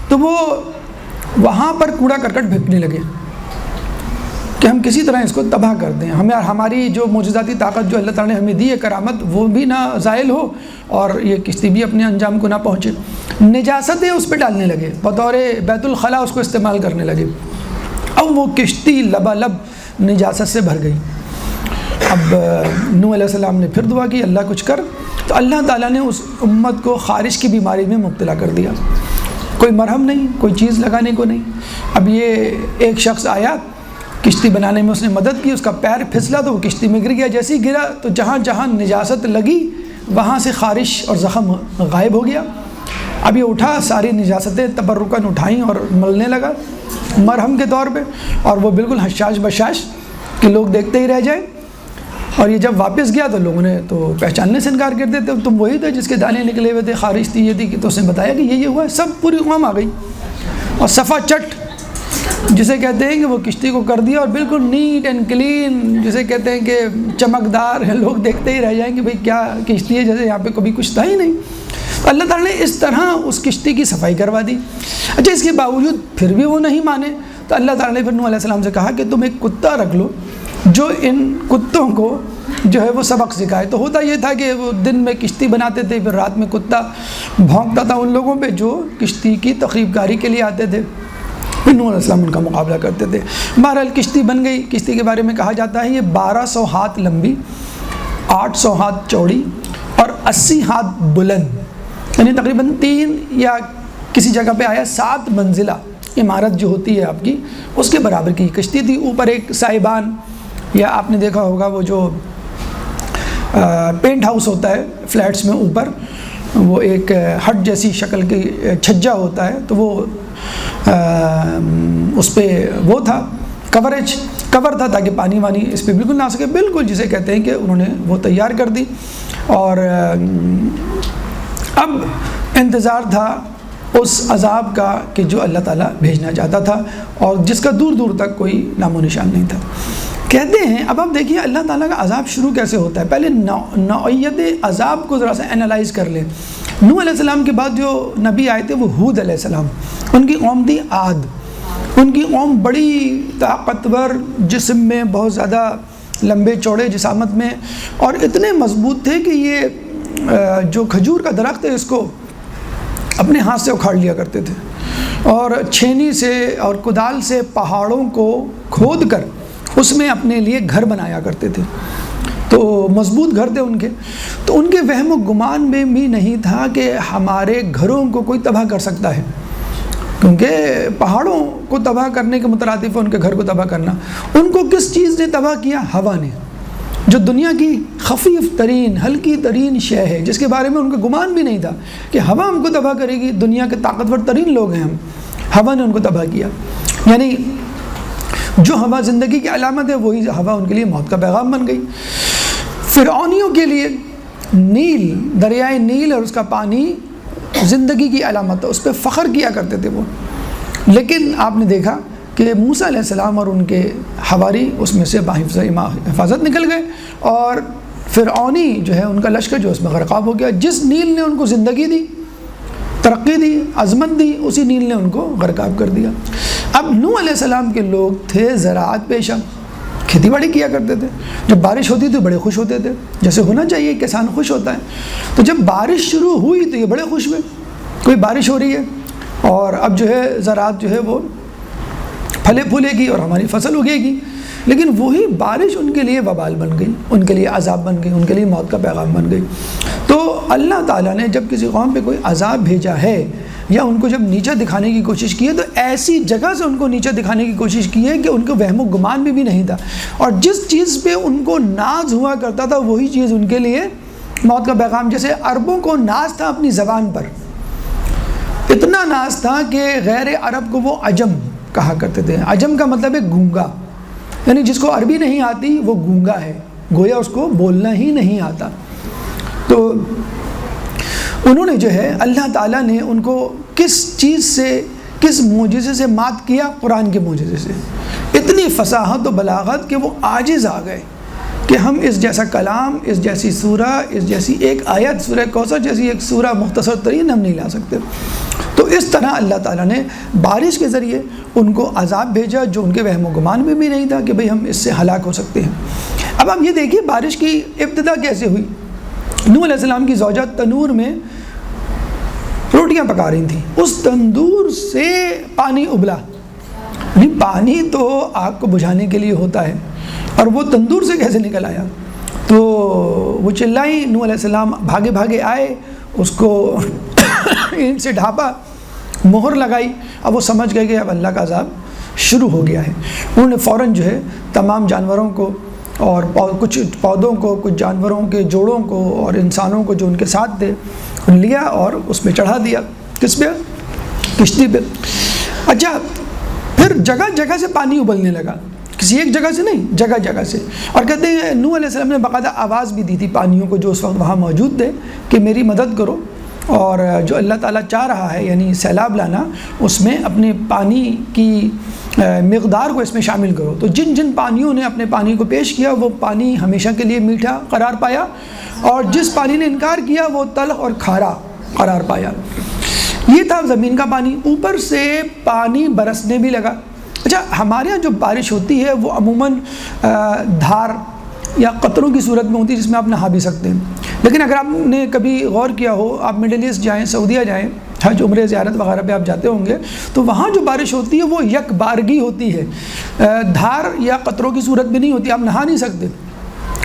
تو وہ وہاں پر کوڑا کرکٹ پھینکنے لگے کہ ہم کسی طرح اس کو تباہ کر دیں، ہماری جو معجزاتی طاقت جو اللہ تعالیٰ نے ہمیں دی ہے، کرامت، وہ بھی نہ زائل ہو اور یہ کشتی بھی اپنے انجام کو نہ پہنچے۔ نجاستیں اس پہ ڈالنے لگے، بطور بیت الخلاء اس کو استعمال کرنے لگے۔ اب وہ کشتی لبالب نجاست سے بھر گئی۔ اب نوح علیہ السلام نے پھر دعا کی، اللہ کچھ کر، تو اللہ تعالیٰ نے اس امت کو خارش کی بیماری میں مبتلا کر دیا۔ کوئی مرہم نہیں، کوئی چیز لگانے کو نہیں۔ اب یہ ایک شخص آیا، کشتی بنانے میں اس نے مدد کی، اس کا پیر پھسلا تو وہ کشتی میں گر گیا۔ جیسے ہی گرا تو جہاں جہاں نجاست لگی وہاں سے خارش اور زخم غائب ہو گیا۔ اب یہ اٹھا، ساری نجاستیں تبرکاً اٹھائیں اور ملنے لگا مرہم کے طور پہ، اور وہ بالکل حشاش بشاش کہ لوگ دیکھتے ہی رہ جائیں۔ اور یہ جب واپس گیا تو لوگوں نے تو پہچاننے سے انکار کر دیتے تھے، تم وہی تھے جس کے دانے نکلے ہوئے تھے، خارش تھی، یہ تھی، تو اس نے بتایا کہ یہ ہوا ہے۔ سب پوری قوم آ گئی اور صفا چٹ جسے کہتے ہیں کہ وہ کشتی کو کر دیا، اور بالکل نیٹ اینڈ کلین جسے کہتے ہیں کہ چمکدار ہے، لوگ دیکھتے ہی رہ جائیں کہ بھئی کیا کشتی ہے، جیسے یہاں پہ کبھی کچھ تھا ہی نہیں۔ تو اللہ تعالیٰ نے اس طرح اس کشتی کی صفائی کروا دی۔ اچھا، اس کے باوجود پھر بھی وہ نہیں مانے، تو اللہ تعالیٰ نے پھر نوح علیہ السلام سے کہا کہ تم ایک کتا رکھ لو جو ان کتوں کو جو ہے وہ سبق سکھائے۔ تو ہوتا یہ تھا کہ وہ دن میں کشتی بناتے تھے، پھر رات میں کتا بھونکتا تھا ان لوگوں پہ جو کشتی کی تخریب کاری کے لیے آتے تھے، پھر نوح علیہ السلام ان کا مقابلہ کرتے تھے۔ بہرحال کشتی بن گئی۔ کشتی کے بارے میں کہا جاتا ہے یہ 1200 ہاتھ لمبی، 800 ہاتھ چوڑی اور 80 ہاتھ بلند، یعنی تقریباً 3 یا کسی جگہ پہ آیا 7 منزلہ عمارت جو ہوتی ہے آپ کی، اس کے برابر کی کشتی تھی۔ اوپر ایک سائبان، یا آپ نے دیکھا ہوگا وہ جو پینٹ ہاؤس ہوتا ہے فلیٹس میں، اوپر وہ ایک ہٹ جیسی شکل کی چھجا ہوتا ہے، تو وہ اس پہ وہ تھا کور تھا تاکہ پانی وانی اس پہ بالکل نہ آ سکے، بالکل جسے کہتے ہیں کہ انہوں نے وہ تیار کر دی۔ اور اب انتظار تھا اس عذاب کا کہ جو اللہ تعالیٰ بھیجنا چاہتا تھا اور جس کا دور دور تک کوئی نام و نشان نہیں تھا۔ کہتے ہیں، اب آپ دیکھیے اللہ تعالیٰ کا عذاب شروع کیسے ہوتا ہے۔ پہلے نوعیت عذاب کو ذرا سا انالائز کر لیں۔ نوح علیہ السلام کے بعد جو نبی آئے تھے وہ ہود علیہ السلام، ان کی قوم تھی عاد۔ ان کی قوم بڑی طاقتور، جسم میں بہت زیادہ لمبے چوڑے جسامت میں، اور اتنے مضبوط تھے کہ یہ جو کھجور کا درخت ہے اس کو اپنے ہاتھ سے اکھاڑ لیا کرتے تھے، اور چھینی سے اور کدال سے پہاڑوں کو کھود کر اس میں اپنے لیے گھر بنایا کرتے تھے۔ تو مضبوط گھر تھے ان کے، تو ان کے وہم و گمان میں بھی نہیں تھا کہ ہمارے گھروں کو کوئی تباہ کر سکتا ہے، کیونکہ پہاڑوں کو تباہ کرنے کے مترادف ہے ان کے گھر کو تباہ کرنا۔ ان کو کس چیز نے تباہ کیا؟ ہوا نے، جو دنیا کی خفیف ترین ہلکی ترین شے ہے، جس کے بارے میں ان کا گمان بھی نہیں تھا کہ ہوا ہم کو تباہ کرے گی۔ دنیا کے طاقتور ترین لوگ ہیں ہم، ہوا نے ان کو تباہ کیا۔ یعنی جو ہوا زندگی کی علامت ہے وہی ہوا ان کے لیے موت کا پیغام بن گئی۔ فرعونیوں کے لیے نیل، دریائے نیل اور اس کا پانی زندگی کی علامت ہے، اس پہ فخر کیا کرتے تھے وہ۔ لیکن آپ نے دیکھا کہ موسیٰ علیہ السلام اور ان کے حواری اس میں سے باحفظ حفاظت نکل گئے، اور فرعونی جو ہے ان کا لشکر جو اس میں غرقاب ہو گیا۔ جس نیل نے ان کو زندگی دی، ترقی دی، عظمت دی، اسی نیل نے ان کو غرقاب کر دیا۔ اب نوح علیہ السلام کے لوگ تھے زراعت پیشہ، کھیتی باڑی کیا کرتے تھے۔ جب بارش ہوتی تو بڑے خوش ہوتے تھے، جیسے ہونا چاہیے، کسان خوش ہوتا ہے۔ تو جب بارش شروع ہوئی تو یہ بڑے خوش ہوئے، کوئی بارش ہو رہی ہے اور اب جو ہے زراعت جو ہے وہ پھلے پھولے گی اور ہماری فصل اگے گی۔ لیکن وہی بارش ان کے لیے وبال بن گئی، ان کے لیے عذاب بن گئی، ان کے لیے موت کا پیغام بن گئی۔ تو اللہ تعالیٰ نے جب کسی قوم پہ کوئی عذاب بھیجا ہے یا ان کو جب نیچا دکھانے کی کوشش کی ہے تو ایسی جگہ سے ان کو نیچا دکھانے کی کوشش کی ہے کہ ان کو وہم و گمان بھی نہیں تھا، اور جس چیز پہ ان کو ناز ہوا کرتا تھا وہی چیز ان کے لیے موت کا پیغام۔ جیسے عربوں کو ناز تھا اپنی زبان پر، اتنا ناز تھا کہ غیر عرب کو وہ عجم کہا کرتے تھے۔ عجم کا مطلب ہے گونگا، یعنی جس کو عربی نہیں آتی وہ گونگا ہے، گویا اس کو بولنا ہی نہیں آتا۔ تو انہوں نے جو ہے اللہ تعالیٰ نے ان کو کس چیز سے کس معجزے سے مات کیا؟ قرآن کے معجزے سے۔ اتنی فصاحت و بلاغت کہ وہ عاجز آ گئے کہ ہم اس جیسا کلام، اس جیسی سورہ، اس جیسی ایک آیت، سورہ کوثر جیسی ایک سورہ مختصر ترین ہم نہیں لا سکتے۔ تو اس طرح اللہ تعالیٰ نے بارش کے ذریعے ان کو عذاب بھیجا جو ان کے وہم و گمان میں بھی نہیں تھا کہ بھئی ہم اس سے ہلاک ہو سکتے ہیں۔ اب آپ یہ دیکھیے بارش کی ابتدا کیسے ہوئی۔ نوح علیہ السلام کی زوجہ تنور میں روٹیاں پکا رہی تھیں، اس تندور سے پانی ابلا۔ پانی تو آگ کو بجھانے کے لیے ہوتا ہے، اور وہ تندور سے کیسے نکل آیا؟ تو وہ چلائیں، نوح علیہ السلام بھاگے بھاگے آئے، اس کو اینٹ سے ڈھانپا، مہر لگائی۔ اب وہ سمجھ گئے کہ اب اللہ کا عذاب شروع ہو گیا ہے۔ انہوں نے فوراً جو ہے تمام جانوروں کو اور کچھ پودوں کو، کچھ جانوروں کے جوڑوں کو اور انسانوں کو جو ان کے ساتھ تھے لیا اور اس میں چڑھا دیا۔ کس پہ؟ کشتی پہ۔ اچھا، پھر جگہ جگہ سے پانی ابلنے لگا، کسی ایک جگہ سے نہیں، جگہ جگہ سے۔ اور کہتے ہیں نوح علیہ السلام نے باقاعدہ آواز بھی دی تھی پانیوں کو جو اس وقت وہاں موجود تھے کہ میری مدد کرو، اور جو اللہ تعالیٰ چاہ رہا ہے یعنی سیلاب لانا، اس میں اپنے پانی کی مقدار کو اس میں شامل کرو۔ تو جن جن پانیوں نے اپنے پانی کو پیش کیا وہ پانی ہمیشہ کے لیے میٹھا قرار پایا، اور جس پانی نے انکار کیا وہ تلخ اور کھارا قرار پایا۔ یہ تھا زمین کا پانی۔ اوپر سے پانی برسنے بھی لگا۔ اچھا، ہمارے یہاں جو بارش ہوتی ہے وہ عموماً دھار یا قطروں کی صورت میں ہوتی ہے جس میں آپ نہا بھی سکتے ہیں، لیکن اگر آپ نے کبھی غور کیا ہو، آپ مڈل ایسٹ جائیں، سعودیہ جائیں، حج عمرہ زیارت وغیرہ پہ آپ جاتے ہوں گے، تو وہاں جو بارش ہوتی ہے وہ یک بارگی ہوتی ہے، دھار یا قطروں کی صورت میں نہیں ہوتی، آپ نہا نہیں سکتے،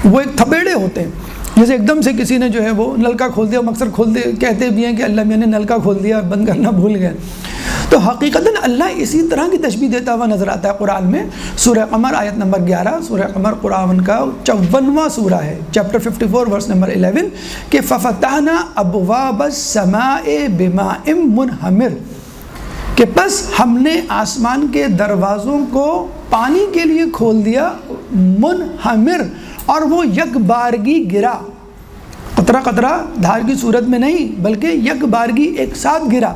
وہ ایک تھپیڑے ہوتے ہیں، جیسے ایک دم سے کسی نے جو ہے وہ نلکا کھول دیا، اکثر کھول دے کہتے بھی ہیں کہ اللہ میں نے نلکا کھول دیا اور بند کرنا بھول گئے۔ تو حقیقتاً اللہ اسی طرح کی تشبیہ دیتا ہوا نظر آتا ہے قرآن میں۔ سورہ قمر آیت نمبر 11، سورہ قمر قرآن کا 54واں سورہ ہے، چیپٹر 54 ورس نمبر 11، کہ فَفَتَحْنَا أَبْوَابَ السَّمَاءِ بِمَاءٍ مُنْهَمِرٍ، کہ بس ہم نے آسمان کے دروازوں کو پانی کے لیے کھول دیا، منہمر، اور وہ یک بارگی گرا، قطرہ قطرہ دھار کی صورت میں نہیں بلکہ یک بارگی ایک ساتھ گرا۔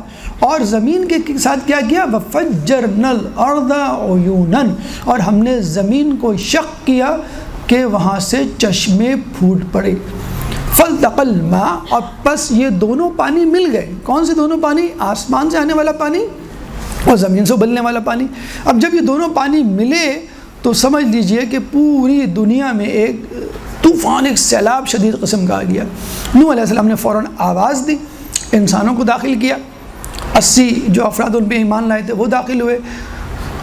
اور زمین کے ساتھ کیا کیا؟ وَفَجَّرْنَا الْأَرْضَ عُيُونًا، اور ہم نے زمین کو شق کیا کہ وہاں سے چشمے پھوٹ پڑے۔ فَالْتَقَى الْمَاءُ، اور پس یہ دونوں پانی مل گئے۔ کون سے دونوں پانی؟ آسمان سے آنے والا پانی اور زمین سے ابلنے والا پانی۔ اب جب یہ دونوں پانی ملے تو سمجھ لیجئے کہ پوری دنیا میں ایک طوفان، ایک سیلاب شدید قسم کا آ گیا۔ نوح علیہ السلام نے فوراً آواز دی، انسانوں کو داخل کیا، 80 جو افراد ان پہ ایمان لائے تھے وہ داخل ہوئے۔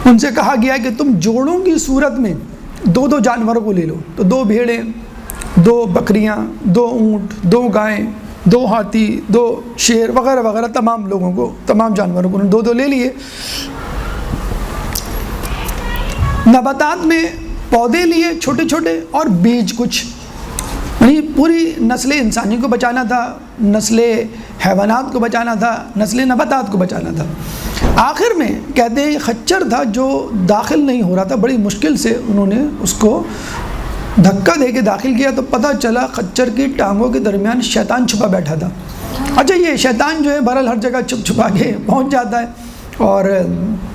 ان سے کہا گیا کہ تم جوڑوں کی صورت میں دو دو جانوروں کو لے لو، تو 2 بھیڑیں، 2 بکریاں، 2 اونٹ، 2 گائیں، 2 ہاتھی، 2 شیر وغیرہ وغیرہ، تمام لوگوں کو، تمام جانوروں کو 2 لے لیے۔ نباتات میں پودے لیے چھوٹے چھوٹے اور بیج کچھ، یعنی پوری نسل انسانی کو بچانا تھا، نسل حیوانات کو بچانا تھا، نسل نباتات کو بچانا تھا۔ آخر میں کہتے ہیں خچر تھا جو داخل نہیں ہو رہا تھا، بڑی مشکل سے انہوں نے اس کو دھکا دے کے داخل کیا تو پتہ چلا خچر کی ٹانگوں کے درمیان شیطان چھپا بیٹھا تھا۔ اچھا، یہ شیطان جو ہے بہرحال ہر جگہ چھپ چھپا کے پہنچ جاتا ہے، اور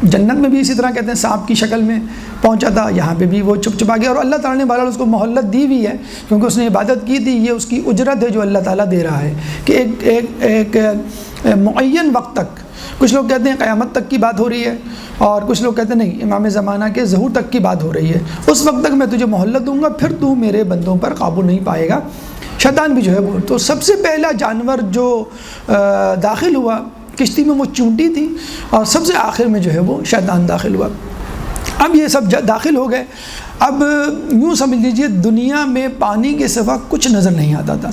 جنت میں بھی اسی طرح کہتے ہیں سانپ کی شکل میں پہنچا تھا، یہاں پہ بھی وہ چھپ چھپا گیا، اور اللہ تعالیٰ نے بہرحال اس کو مہلت دی ہوئی ہے کیونکہ اس نے عبادت کی تھی۔ یہ اس کی اجرت ہے جو اللہ تعالیٰ دے رہا ہے کہ ایک معین وقت تک، کچھ لوگ کہتے ہیں قیامت تک کی بات ہو رہی ہے، اور کچھ لوگ کہتے ہیں نہیں، امام زمانہ کے ظہور تک کی بات ہو رہی ہے، اس وقت تک میں تجھے مہلت دوں گا، پھر تو میرے بندوں پر قابو نہیں پائے گا۔ شیطان بھی جو ہے وہ، تو سب سے پہلا جانور جو داخل ہوا کشتی میں وہ چونٹی تھی، اور سب سے آخر میں جو ہے وہ شیطان داخل ہوا۔ اب یہ سب داخل ہو گئے۔ اب یوں سمجھ لیجئے دنیا میں پانی کے سوا کچھ نظر نہیں آتا تھا،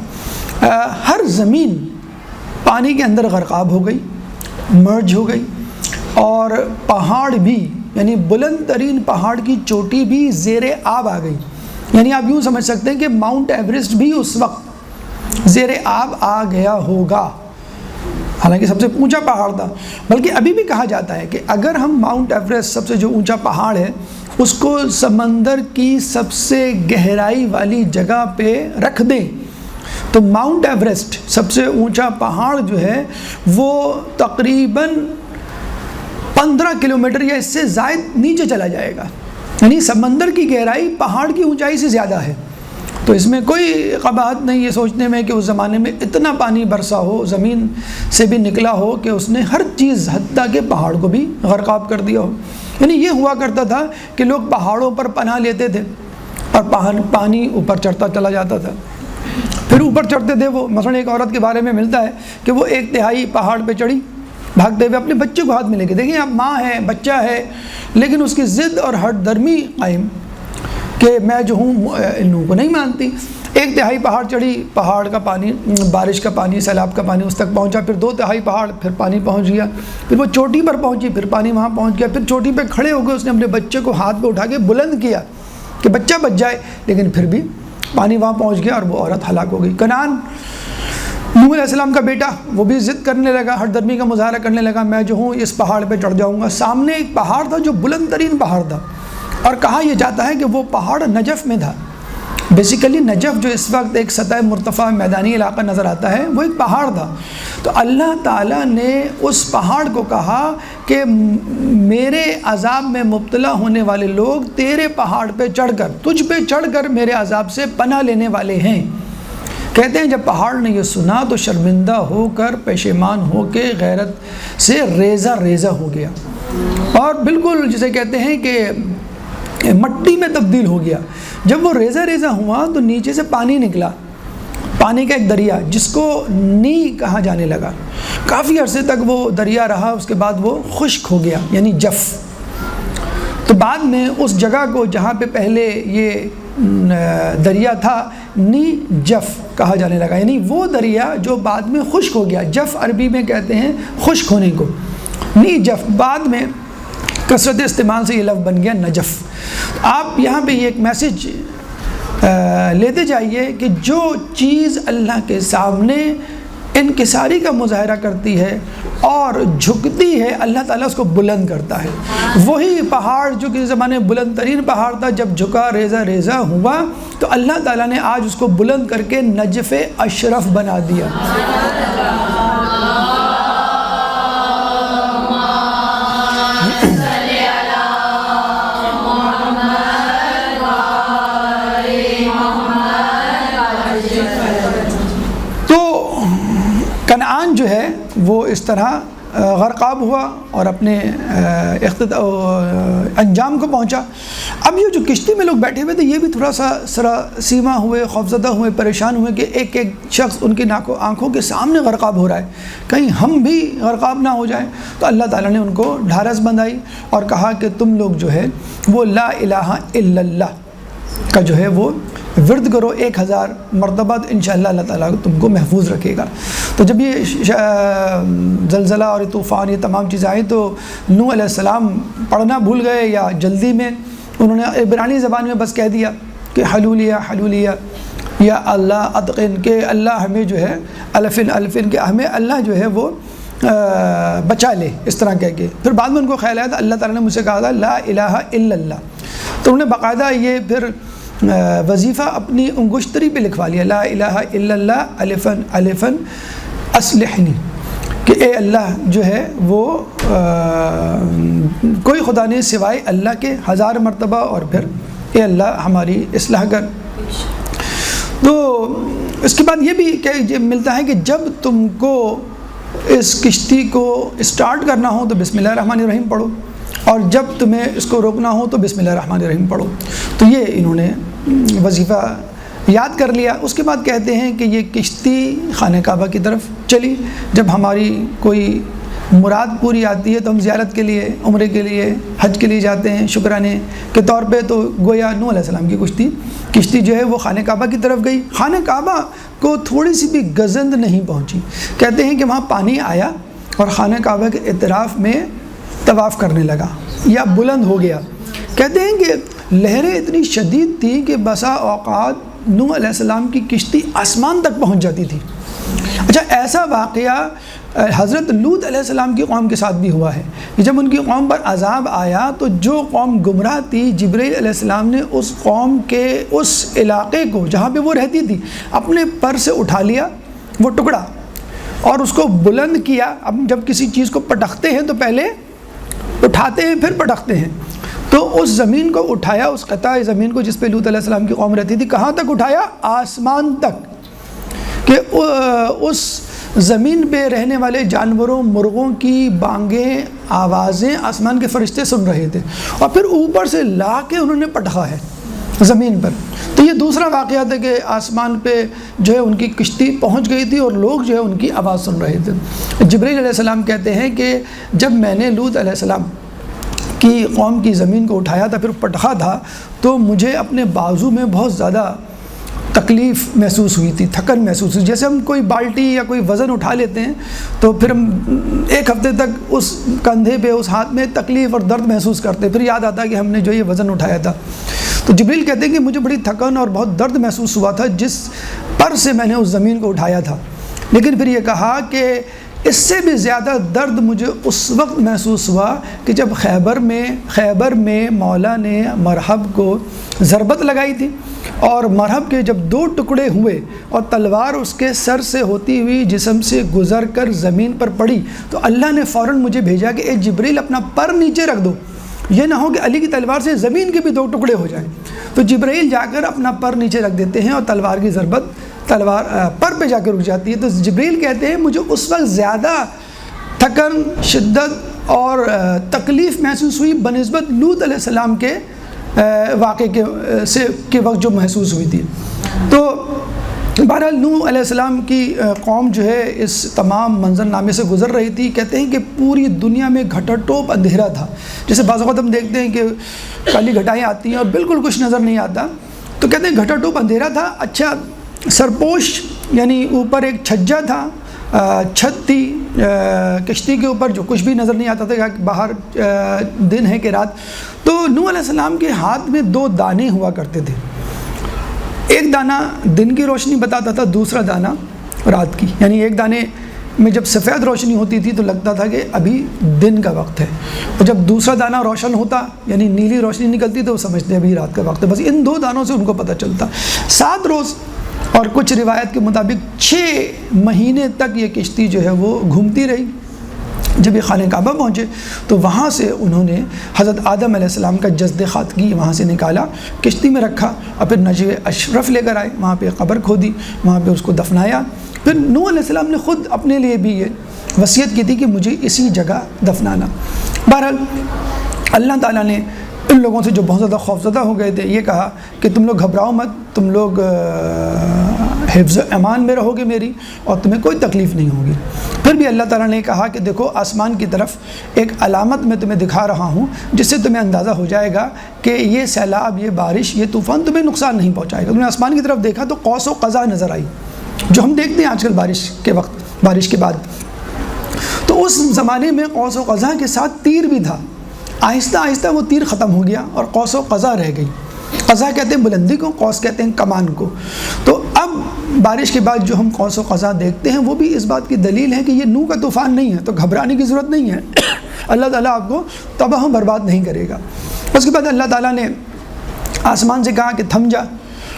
ہر زمین پانی کے اندر غرقاب ہو گئی، مرج ہو گئی، اور پہاڑ بھی، یعنی بلند ترین پہاڑ کی چوٹی بھی زیر آب آ گئی۔ یعنی آپ یوں سمجھ سکتے ہیں کہ ماؤنٹ ایوریسٹ بھی اس وقت زیر آب آ گیا ہوگا، حالانکہ سب سے اونچا پہاڑ تھا۔ بلکہ ابھی بھی کہا جاتا ہے کہ اگر ہم ماؤنٹ ایوریسٹ سب سے جو اونچا پہاڑ ہے اس کو سمندر کی سب سے گہرائی والی جگہ پہ رکھ دیں تو ماؤنٹ ایوریسٹ سب سے اونچا پہاڑ جو ہے وہ تقریباً 15 کلومیٹر یا اس سے زائد نیچے چلا جائے گا، یعنی سمندر کی گہرائی پہاڑ کی اونچائی سے زیادہ ہے۔ تو اس میں کوئی قباحت نہیں یہ سوچنے میں کہ اس زمانے میں اتنا پانی برسا ہو، زمین سے بھی نکلا ہو کہ اس نے ہر چیز حتیٰ کہ پہاڑ کو بھی غرقاب کر دیا ہو۔ یعنی یہ ہوا کرتا تھا کہ لوگ پہاڑوں پر پناہ لیتے تھے اور پانی اوپر چڑھتا چلا جاتا تھا، پھر اوپر چڑھتے تھے وہ، مثلا ایک عورت کے بارے میں ملتا ہے کہ وہ 1/3 پہاڑ پہ چڑھی بھاگتے ہوئے، اپنے بچے کو ہاتھ میں لے کے، دیکھیں اب ماں ہے، بچہ ہے، لیکن اس کی ضد اور ہٹ درمی قائم کہ میں جو ہوں ان لوگوں کو نہیں مانتی۔ 1/3 پہاڑ چڑھی، پہاڑ کا پانی، بارش کا پانی، سیلاب کا پانی اس تک پہنچا، پھر 2/3 پہاڑ، پھر پانی پہنچ گیا، پھر وہ چوٹی پر پہنچی، پھر پانی وہاں پہنچ گیا، پھر چوٹی پہ کھڑے ہو گئے، اس نے اپنے بچے کو ہاتھ پہ اٹھا کے بلند کیا کہ بچہ بچ جائے، لیکن پھر بھی پانی وہاں پہنچ گیا اور وہ عورت ہلاک ہو گئی۔ کنعان نوح علیہ السلام کا بیٹا، وہ بھی ضد کرنے لگا، ہٹ درمی کا مظاہرہ کرنے لگا، میں جو ہوں اس پہاڑ پہ چڑھ جاؤں گا۔ سامنے ایک پہاڑ تھا جو بلند ترین پہاڑ تھا، اور کہا یہ جاتا ہے کہ وہ پہاڑ نجف میں تھا۔ بیسیکلی نجف جو اس وقت ایک سطح مرتفع میدانی علاقہ نظر آتا ہے، وہ ایک پہاڑ تھا۔ تو اللہ تعالیٰ نے اس پہاڑ کو کہا کہ میرے عذاب میں مبتلا ہونے والے لوگ تیرے پہاڑ پہ چڑھ کر، تجھ پہ چڑھ کر میرے عذاب سے پناہ لینے والے ہیں۔ کہتے ہیں جب پہاڑ نے یہ سنا تو شرمندہ ہو کر، پشیمان ہو کے غیرت سے ریزہ ریزہ ہو گیا، اور بالکل جسے کہتے ہیں کہ مٹی میں تبدیل ہو گیا۔ جب وہ ریزہ ریزہ ہوا تو نیچے سے پانی نکلا، پانی کا ایک دریا جس کو نی کہا جانے لگا۔ کافی عرصے تک وہ دریا رہا، اس کے بعد وہ خشک ہو گیا، یعنی جف۔ تو بعد میں اس جگہ کو جہاں پہ پہلے یہ دریا تھا، نی جف کہا جانے لگا، یعنی وہ دریا جو بعد میں خشک ہو گیا۔ جف عربی میں کہتے ہیں خشک ہونے کو، نی جف، بعد میں کثرت استعمال سے یہ لفظ بن گیا نجف۔ آپ یہاں پہ یہ ایک میسج لیتے جائیے کہ جو چیز اللہ کے سامنے انکساری کا مظاہرہ کرتی ہے اور جھکتی ہے، اللہ تعالیٰ اس کو بلند کرتا ہے۔ وہی پہاڑ جو کسی زمانے میں بلند ترین پہاڑ تھا، جب جھکا ریزہ ریزہ ہوا تو اللہ تعالیٰ نے آج اس کو بلند کر کے نجف اشرف بنا دیا۔ کنعان جو ہے وہ اس طرح غرقاب ہوا اور اپنے انجام کو پہنچا۔ اب یہ جو کشتی میں لوگ بیٹھے ہوئے تھے، یہ بھی تھوڑا سا سراسیمہ ہوئے، خوفزدہ ہوئے، پریشان ہوئے کہ ایک ایک شخص ان کی آنکھوں کے سامنے غرقاب ہو رہا ہے، کہیں ہم بھی غرقاب نہ ہو جائیں۔ تو اللہ تعالیٰ نے ان کو ڈھارس بندھائی اور کہا کہ تم لوگ جو ہے وہ لا الہ الا اللہ کا جو ہے وہ ورد کرو 1000 مرتبہ، تو انشاءاللہ اللہ تعالیٰ تم کو محفوظ رکھے گا۔ تو جب یہ زلزلہ اور طوفان یہ تمام چیزیں آئیں تو نوح علیہ السلام پڑھنا بھول گئے، یا جلدی میں انہوں نے عبرانی زبان میں بس کہہ دیا کہ حلولیہ حلولیہ یا اللہ اتقن، کہ اللہ ہمیں جو ہے الفن الفن، کہ ہمیں اللہ جو ہے وہ بچا لے، اس طرح کہہ کے۔ پھر بعد میں ان کو خیال آیا تھا اللہ تعالیٰ نے مجھ سے کہا تھا لا الہ الا اللہ، تو انہوں نے باقاعدہ یہ پھر وظیفہ اپنی انگشتری پہ لکھوا لیا، لا الہ الا اللہ الفن الفن اصلحنی، کہ اے اللہ جو ہے وہ کوئی خدا نہیں سوائے اللہ کے 1000 مرتبہ، اور پھر اے اللہ ہماری اصلاح کر۔ تو اس کے بعد یہ بھی کہ ملتا ہے کہ جب تم کو اس کشتی کو اسٹارٹ کرنا ہو تو بسم اللہ الرحمن الرحیم پڑھو، اور جب تمہیں اس کو روکنا ہو تو بسم اللہ الرحمن الرحیم پڑھو۔ تو یہ انہوں نے وظیفہ یاد کر لیا۔ اس کے بعد کہتے ہیں کہ یہ کشتی خانہ کعبہ کی طرف چلی۔ جب ہماری کوئی مراد پوری آتی ہے تو ہم زیارت کے لیے، عمرے کے لیے، حج کے لیے جاتے ہیں شکرانے کے طور پہ، تو گویا نوح علیہ السلام کی کشتی جو ہے وہ خانہ کعبہ کی طرف گئی۔ خانہ کعبہ کو تھوڑی سی بھی گزند نہیں پہنچی۔ کہتے ہیں کہ وہاں پانی آیا اور خانہ کعبہ کے اطراف میں طواف کرنے لگا یا بلند ہو گیا۔ کہتے ہیں کہ لہریں اتنی شدید تھیں کہ بسا اوقات نوح علیہ السلام کی کشتی آسمان تک پہنچ جاتی تھی۔ اچھا، ایسا واقعہ حضرت لوط علیہ السلام کی قوم کے ساتھ بھی ہوا ہے کہ جب ان کی قوم پر عذاب آیا تو جو قوم گمراہ تھی، جبرائیل علیہ السلام نے اس قوم کے اس علاقے کو جہاں پہ وہ رہتی تھی اپنے پر سے اٹھا لیا، وہ ٹکڑا، اور اس کو بلند کیا۔ اب جب کسی چیز کو پٹختے ہیں تو پہلے اٹھاتے ہیں پھر پٹکتے ہیں۔ تو اس زمین کو اٹھایا، اس قطع زمین کو جس پہ لوط علیہ السلام کی قوم رہتی تھی، کہاں تک اٹھایا؟ آسمان تک، کہ اس زمین پہ رہنے والے جانوروں، مرغوں کی بانگیں، آوازیں آسمان کے فرشتے سن رہے تھے، اور پھر اوپر سے لا کے انہوں نے پٹکا ہے زمین پر۔ تو یہ دوسرا واقعہ تھا کہ آسمان پہ جو ہے ان کی کشتی پہنچ گئی تھی اور لوگ جو ہے ان کی آواز سن رہے تھے۔ جبرائیل علیہ السلام کہتے ہیں کہ جب میں نے لوط علیہ السلام کی قوم کی زمین کو اٹھایا تھا، پھر پٹکا تھا، تو مجھے اپنے بازو میں بہت زیادہ تکلیف محسوس ہوئی تھی، تھکن محسوس ہوئی۔ جیسے ہم کوئی بالٹی یا کوئی وزن اٹھا لیتے ہیں تو پھر ہم ایک ہفتے تک اس کندھے پہ، اس ہاتھ میں تکلیف اور درد محسوس کرتے، پھر یاد آتا ہے کہ ہم نے جو یہ وزن اٹھایا تھا۔ تو جبریل کہتے ہیں کہ مجھے بڑی تھکن اور بہت درد محسوس ہوا تھا جس پر سے میں نے اس زمین کو اٹھایا تھا، لیکن پھر یہ کہا کہ اس سے بھی زیادہ درد مجھے اس وقت محسوس ہوا کہ جب خیبر میں مولا نے مرحب کو ضربت لگائی تھی، اور مرحب کے جب 2 ٹکڑے ہوئے اور تلوار اس کے سر سے ہوتی ہوئی جسم سے گزر کر زمین پر پڑی، تو اللہ نے فوراً مجھے بھیجا کہ اے جبریل اپنا پر نیچے رکھ دو، یہ نہ ہو کہ علی کی تلوار سے زمین کے بھی 2 ٹکڑے ہو جائیں۔ تو جبرائیل جا کر اپنا پر نیچے رکھ دیتے ہیں اور تلوار کی ضربت تلوار پر پہ جا کے رک جاتی ہے۔ تو جبرائیل کہتے ہیں مجھے اس وقت زیادہ تھکن، شدت اور تکلیف محسوس ہوئی بنسبت لوط علیہ السلام کے واقعے کے وقت جو محسوس ہوئی تھی۔ تو بہرحال نوح علیہ السلام کی قوم جو ہے اس تمام منظرنامے سے گزر رہی تھی۔ کہتے ہیں کہ پوری دنیا میں گھٹا ٹوپ اندھیرا تھا، جیسے بعض اوقات ہم دیکھتے ہیں کہ کالی گھٹائیں آتی ہیں اور بالکل کچھ نظر نہیں آتا، تو کہتے ہیں گھٹا ٹوپ اندھیرا تھا۔ اچھا سرپوش یعنی اوپر ایک چھجا تھا، چھت تھی کشتی کے اوپر، جو کچھ بھی نظر نہیں آتا تھا کہ باہر دن ہے کہ رات۔ تو نوح علیہ السلام کے ہاتھ میں 2 دانے ہوا کرتے تھے، ایک دانہ دن کی روشنی بتاتا تھا، دوسرا دانہ رات کی، یعنی ایک دانے میں جب سفید روشنی ہوتی تھی تو لگتا تھا کہ ابھی دن کا وقت ہے، اور جب دوسرا دانہ روشن ہوتا یعنی نیلی روشنی نکلتی تو وہ سمجھتے ابھی رات کا وقت ہے۔ بس ان 2 دانوں سے ان کو پتہ چلتا۔ 7 روز اور کچھ روایت کے مطابق 6 مہینے تک یہ کشتی جو ہے وہ گھومتی رہی۔ جب یہ خانہ کعبہ پہنچے تو وہاں سے انہوں نے حضرت آدم علیہ السلام کا جسد خاتگی وہاں سے نکالا، کشتی میں رکھا، اور پھر نجوے اشرف لے کر آئے، وہاں پہ قبر کھودی، وہاں پہ اس کو دفنایا۔ پھر نوح علیہ السلام نے خود اپنے لیے بھی یہ وصیت کی تھی کہ مجھے اسی جگہ دفنانا۔ بہرحال اللہ تعالیٰ نے ان لوگوں سے جو بہت زیادہ خوفزدہ ہو گئے تھے یہ کہا کہ تم لوگ گھبراؤ مت، تم لوگ حفظ و امان میں رہو گے میری، اور تمہیں کوئی تکلیف نہیں ہوگی۔ پھر بھی اللہ تعالیٰ نے کہا کہ دیکھو آسمان کی طرف ایک علامت میں تمہیں دکھا رہا ہوں جس سے تمہیں اندازہ ہو جائے گا کہ یہ سیلاب، یہ بارش، یہ طوفان تمہیں نقصان نہیں پہنچائے گا۔ تم نے آسمان کی طرف دیکھا تو قوس و قزح نظر آئی، جو ہم دیکھتے ہیں آج کل بارش کے وقت، بارش کے بعد۔ تو اس زمانے میں قوس و قزح کے ساتھ تیر بھی تھا، آہستہ آہستہ وہ تیر ختم ہو گیا اور قوس و قزح رہ گئی۔ قزح کہتے ہیں بلندی کو، قوس کہتے ہیں کمان کو۔ تو اب بارش کے بعد جو ہم قوس و قزح دیکھتے ہیں وہ بھی اس بات کی دلیل ہے کہ یہ نوح کا طوفان نہیں ہے، تو گھبرانے کی ضرورت نہیں ہے، اللہ تعالیٰ آپ کو تباہ و برباد نہیں کرے گا۔ اس کے بعد اللہ تعالیٰ نے آسمان سے کہا کہ تھم جا،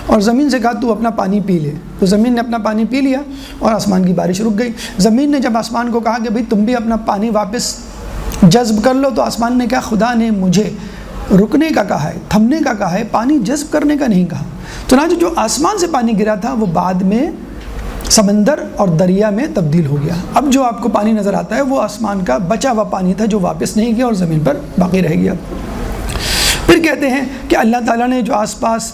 اور زمین سے کہا تو اپنا پانی پی لے۔ تو زمین نے اپنا پانی پی لیا اور آسمان کی بارش رک گئی۔ زمین نے جب آسمان کو کہا کہ بھئی تم بھی اپنا پانی واپس جذب کر لو، تو آسمان نے کہا خدا نے مجھے رکنے کا کہا ہے، تھمنے کا کہا ہے، پانی جذب کرنے کا نہیں کہا۔ چنانچہ جو آسمان سے پانی گرا تھا وہ بعد میں سمندر اور دریا میں تبدیل ہو گیا۔ اب جو آپ کو پانی نظر آتا ہے وہ آسمان کا بچا ہوا پانی تھا جو واپس نہیں گیا اور زمین پر باقی رہ گیا۔ پھر کہتے ہیں کہ اللہ تعالیٰ نے جو آس پاس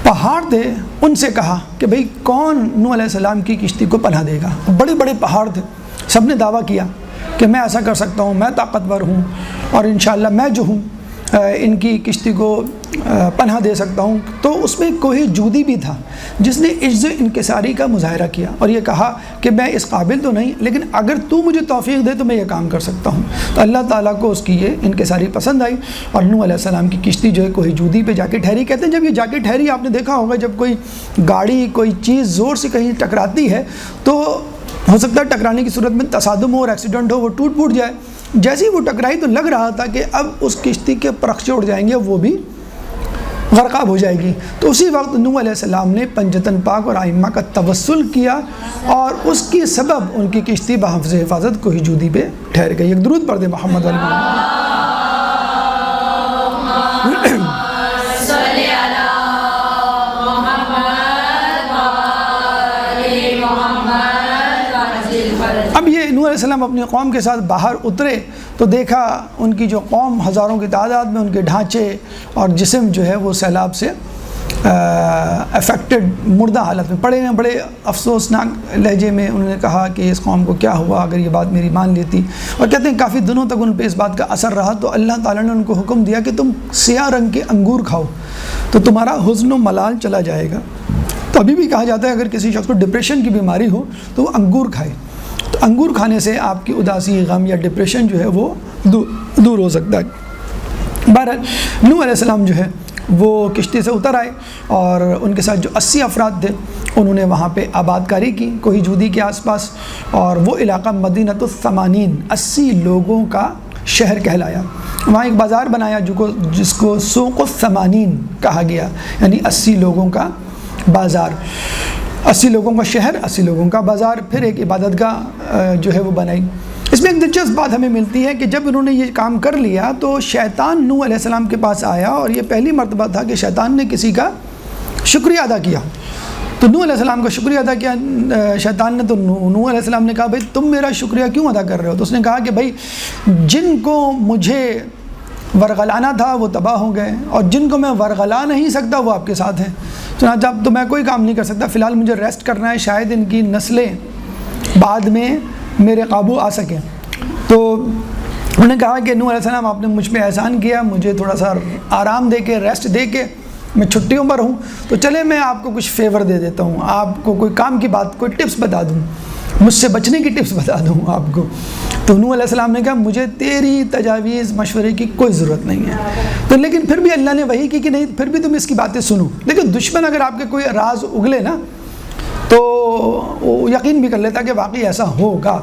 پہاڑ تھے ان سے کہا کہ بھئی کون نوح علیہ السلام کی کشتی کو پناہ دے گا۔ بڑے بڑے پہاڑ تھے، سب نے دعویٰ کیا کہ میں ایسا کر سکتا ہوں، میں طاقتور ہوں، اور انشاءاللہ میں جو ہوں ان کی کشتی کو پناہ دے سکتا ہوں۔ تو اس میں کوئی جودی بھی تھا جس نے عجز انکساری کا مظاہرہ کیا اور یہ کہا کہ میں اس قابل تو نہیں، لیکن اگر تو مجھے توفیق دے تو میں یہ کام کر سکتا ہوں۔ تو اللہ تعالیٰ کو اس کی یہ انکساری پسند آئی اور نوح علیہ السلام کی کشتی جو ہے کوئی جودی پہ جا کے ٹھہری۔ کہتے ہیں جب یہ جا کے ٹھہری، آپ نے دیکھا ہوگا جب کوئی گاڑی، کوئی چیز زور سے کہیں ٹکراتی ہے تو ہو سکتا ہے ٹکرانے کی صورت میں تصادم ہو اور ایکسیڈنٹ ہو، وہ ٹوٹ پھوٹ جائے۔ جیسے ہی وہ ٹکرائی تو لگ رہا تھا کہ اب اس کشتی کے پرخچے اڑ جائیں گے، وہ بھی غرقاب ہو جائے گی۔ تو اسی وقت نوح علیہ السلام نے پنجتن پاک اور ائمہ کا توسل کیا اور اس کی سبب ان کی کشتی بحفظ حفاظت کوہ جودی پہ ٹھہر گئی۔ ایک درود پڑھ دیں محمد علیہ محمد۔ اب یہ نوح علیہ السلام اپنی قوم کے ساتھ باہر اترے تو دیکھا ان کی جو قوم ہزاروں کی تعداد میں، ان کے ڈھانچے اور جسم جو ہے وہ سیلاب سے افیکٹڈ مردہ حالت میں پڑے ہیں۔ بڑے افسوسناک لہجے میں انہوں نے کہا کہ اس قوم کو کیا ہوا اگر یہ بات میری مان لیتی، اور کہتے ہیں کافی دنوں تک ان پہ اس بات کا اثر رہا۔ تو اللہ تعالیٰ نے ان کو حکم دیا کہ تم سیاہ رنگ کے انگور کھاؤ تو تمہارا حزن و ملال چلا جائے گا۔ تو ابھی بھی کہا جاتا ہے اگر کسی شخص کو ڈپریشن کی بیماری ہو تو وہ انگور کھائے، تو انگور کھانے سے آپ کی اداسی، غم یا ڈپریشن جو ہے وہ دور ہو سکتا ہے۔ بہرحال نوح علیہ السلام جو ہے وہ کشتی سے اتر آئے اور ان کے ساتھ جو 80 افراد تھے انہوں نے وہاں پہ آباد کاری کی کوہ جودی کے آس پاس، اور وہ علاقہ مدینۃ الثمانین 80 لوگوں کا شہر کہلایا۔ وہاں ایک بازار بنایا جس کو سوق الثمانین کہا گیا، یعنی 80 لوگوں کا بازار، 80 لوگوں کا شہر، 80 لوگوں کا بازار۔ پھر ایک عبادت گاہ جو ہے وہ بنائی۔ اس میں ایک دلچسپ بات ہمیں ملتی ہے کہ جب انہوں نے یہ کام کر لیا تو شیطان نوح علیہ السلام کے پاس آیا، اور یہ پہلی مرتبہ تھا کہ شیطان نے کسی کا شکریہ ادا کیا۔ تو نوح علیہ السلام کا شکریہ ادا کیا شیطان نے، تو نوح علیہ السلام نے کہا بھائی تم میرا شکریہ کیوں ادا کر رہے ہو؟ تو اس نے کہا کہ بھائی جن کو مجھے ورغلانا تھا وہ تباہ ہو گئے، اور جن کو میں ورغلا نہیں سکتا وہ آپ کے ساتھ ہیں۔ چنانچہ اب تو میں کوئی کام نہیں کر سکتا، فی الحال مجھے ریسٹ کرنا ہے، شاید ان کی نسلیں بعد میں میرے قابو آ سکیں۔ تو انہوں نے کہا کہ نوح علیہ السلام آپ نے مجھ پہ احسان کیا، مجھے تھوڑا سا آرام دے کے، ریسٹ دے کے، میں چھٹیوں پر ہوں، تو چلے میں آپ کو کچھ فیور دے دیتا ہوں، آپ کو کوئی کام کی بات، کوئی ٹپس بتا دوں، مجھ سے بچنے کی ٹپس بتا دوں آپ کو۔ تو نوح علیہ السلام نے کہا مجھے تیری تجاویز مشورے کی کوئی ضرورت نہیں ہے۔ تو لیکن پھر بھی اللہ نے وحی کی کہ نہیں، پھر بھی تم اس کی باتیں سنو۔ لیکن دشمن اگر آپ کے کوئی راز اگلے نا تو وہ یقین بھی کر لیتا کہ واقعی ایسا ہوگا۔